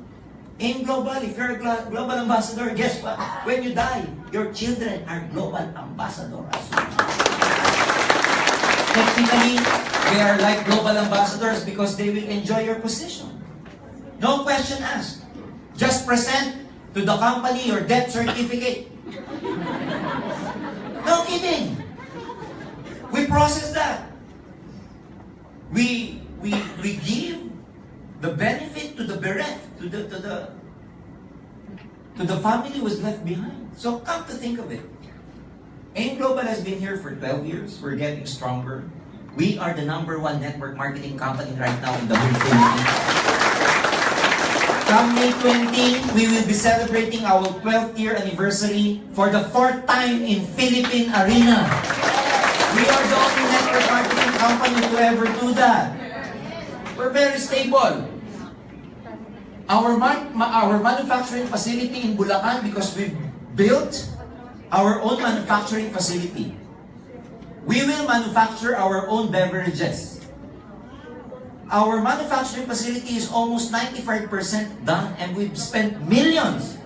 In global, if you're a global ambassador, guess what? When you die, your children are global ambassadors. Technically, they are like global ambassadors because they will enjoy your position. No question asked. Just present to the company your death certificate. No kidding. We process that. We give the benefit to the bereft, to the family who was left behind. So come to think of it, AIM Global has been here for 12 years. We're getting stronger. We are the #1 network marketing company right now in the whole Philippines. Come May 20, we will be celebrating our 12th year anniversary for the 4th time in Philippine Arena. We are the only network marketing company to ever do that. We're very stable. Our manufacturing facility in Bulacan, because we've built our own manufacturing facility. We will manufacture our own beverages. Our manufacturing facility is almost 95% done, and we've spent millions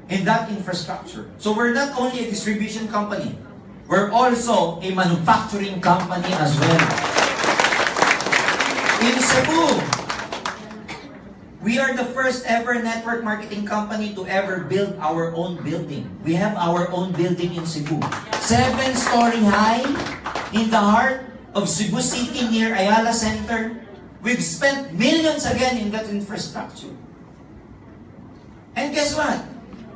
in that infrastructure. So we're not only a distribution company, we're also a manufacturing company as well. In Cebu, we are the first ever network marketing company to ever build our own building. We have our own building in Cebu. 7-story high in the heart of Cebu City near Ayala Center. We've spent millions again in that infrastructure. And guess what?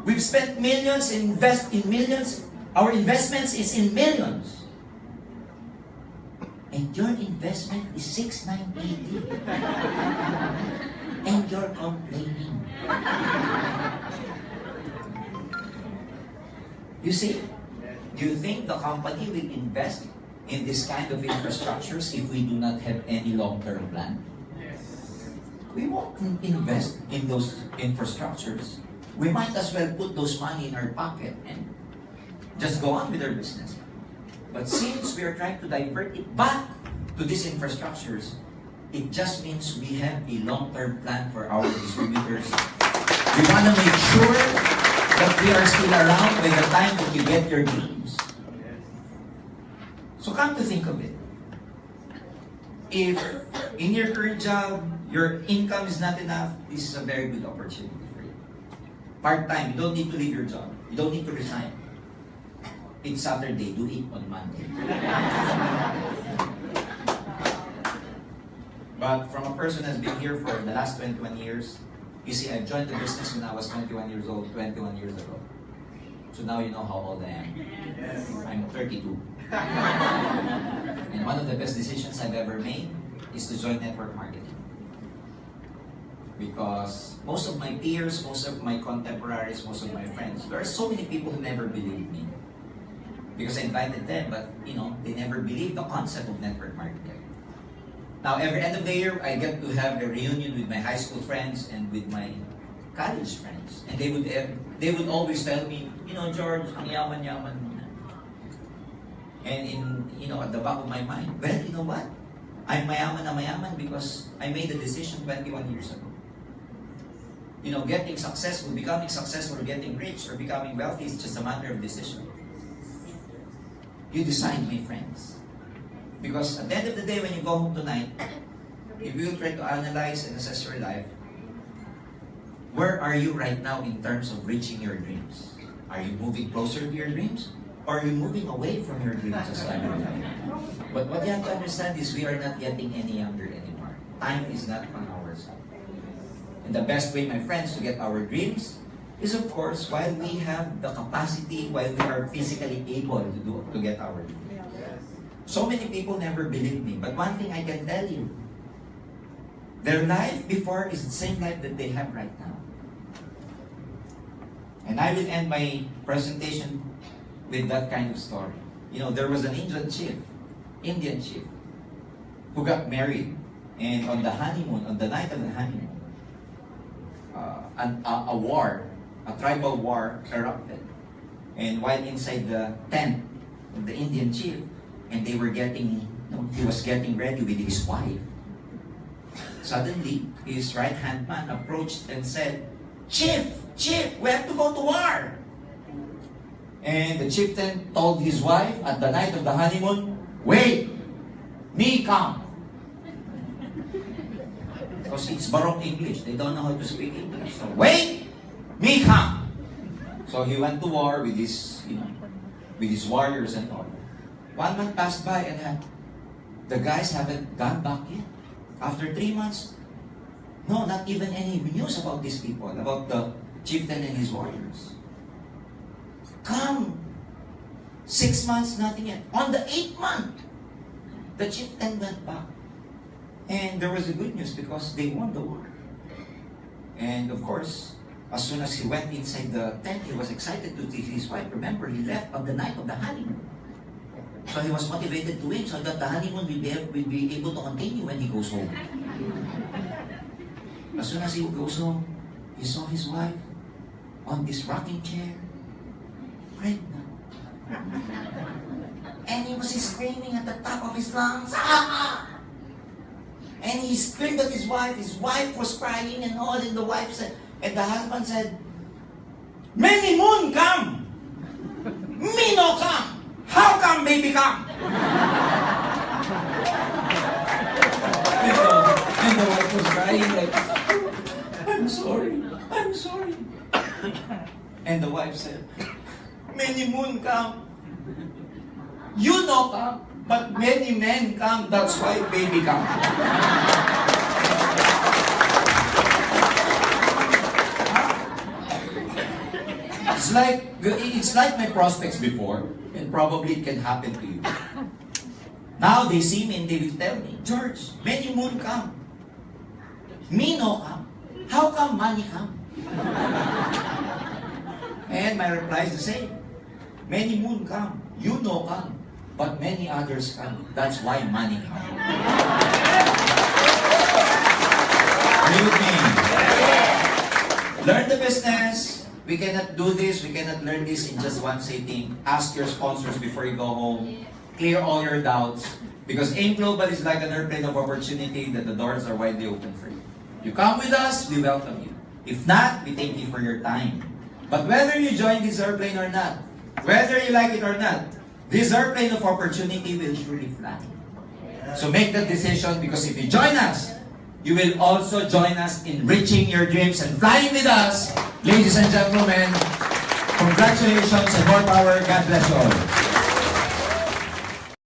We've spent millions, invest in millions. Our investments is in millions. And your investment is 6,980. And you're complaining. You see? Do you think the company will invest in this kind of infrastructures if we do not have any long-term plan? We won't invest in those infrastructures. We might as well put those money in our pocket and just go on with our business. But since we are trying to divert it back to these infrastructures, it just means we have a long-term plan for our distributors. We want to make sure that we are still around by the time that you get your dreams. So come to think of it. If in your current job, your income is not enough, this is a very good opportunity for you. Part-time, you don't need to leave your job. You don't need to resign. It's Saturday, do it on Monday. But from a person who has been here for the last 21 years, you see, I joined the business when I was 21 years old, 21 years ago. So now you know how old I am. Yes. I'm 32. And one of the best decisions I've ever made is to join network marketing. Because most of my peers, most of my contemporaries, most of my friends, there are so many people who never believed me. Because I invited them, but they never believed the concept of network marketing. Now, every end of the year, I get to have a reunion with my high school friends and with my college friends. And they would always tell me, you know, George, ang yaman-yaman mo na. And at the back of my mind, well, you know what? I'm mayaman na mayaman because I made a decision 21 years ago. You know, getting successful, becoming successful, or getting rich, or becoming wealthy is just a matter of decision. You decide, my friends. Because at the end of the day, when you go home tonight, if you try to analyze and assess your life, where are you right now in terms of reaching your dreams? Are you moving closer to your dreams? Or are you moving away from your dreams as time goes on? But what you have to understand is we are not getting any younger anymore. Time is not on our side. And the best way, my friends, to get our dreams is, of course, while we have the capacity, while we are physically able to get our dreams. So many people never believe me, but one thing I can tell you, their life before is the same life that they have right now. And I will end my presentation with that kind of story. You know, there was an Indian chief, who got married, and on the honeymoon, on the night of the honeymoon, a tribal war erupted. And while inside the tent of the Indian chief, and he was getting ready with his wife, suddenly, his right-hand man approached and said, Chief, we have to go to war. And the chieftain told his wife at the night of the honeymoon, wait, me come. Because it's Baroque English. They don't know how to speak English. So, wait, me come. So he went to war with his warriors and all. 1 month passed by and the guys haven't gone back yet. After 3 months, no, not even any news about these people, about the chieftain and his warriors. Come. 6 months, nothing yet. On the 8th month, the chieftain went back. And there was a good news because they won the war. And of course, as soon as he went inside the tent, he was excited to see his wife. Remember, he left on the night of the honeymoon. So he was motivated to win so that the honeymoon will be able to continue when he goes home. As soon as he goes home, he saw his wife on this rocking chair, pregnant. And he was screaming at the top of his lungs, ah! And he screamed at his wife was crying and all, and the wife said, and the husband said, many moon come, me no come, how come baby come? And the wife was crying like, I'm sorry. And the wife said, many moon come, you no come, but many men come, that's why baby come. It's like my prospects before, and probably it can happen to you. Now they see me and they will tell me, George, many moon come. Me no come. How come money come? And my reply is the same. Many moon come. You no come. But many others come. That's why money comes. Are you with me? Learn the business. We cannot do this. We cannot learn this in just one sitting. Ask your sponsors before you go home. Clear all your doubts. Because AIM Global is like an airplane of opportunity that the doors are widely open for you. You come with us, we welcome you. If not, we thank you for your time. But whether you join this airplane or not, whether you like it or not, this airplane of opportunity will surely fly. So make that decision, because if you join us, you will also join us in reaching your dreams and flying with us. Ladies and gentlemen, congratulations and more power. God bless you all.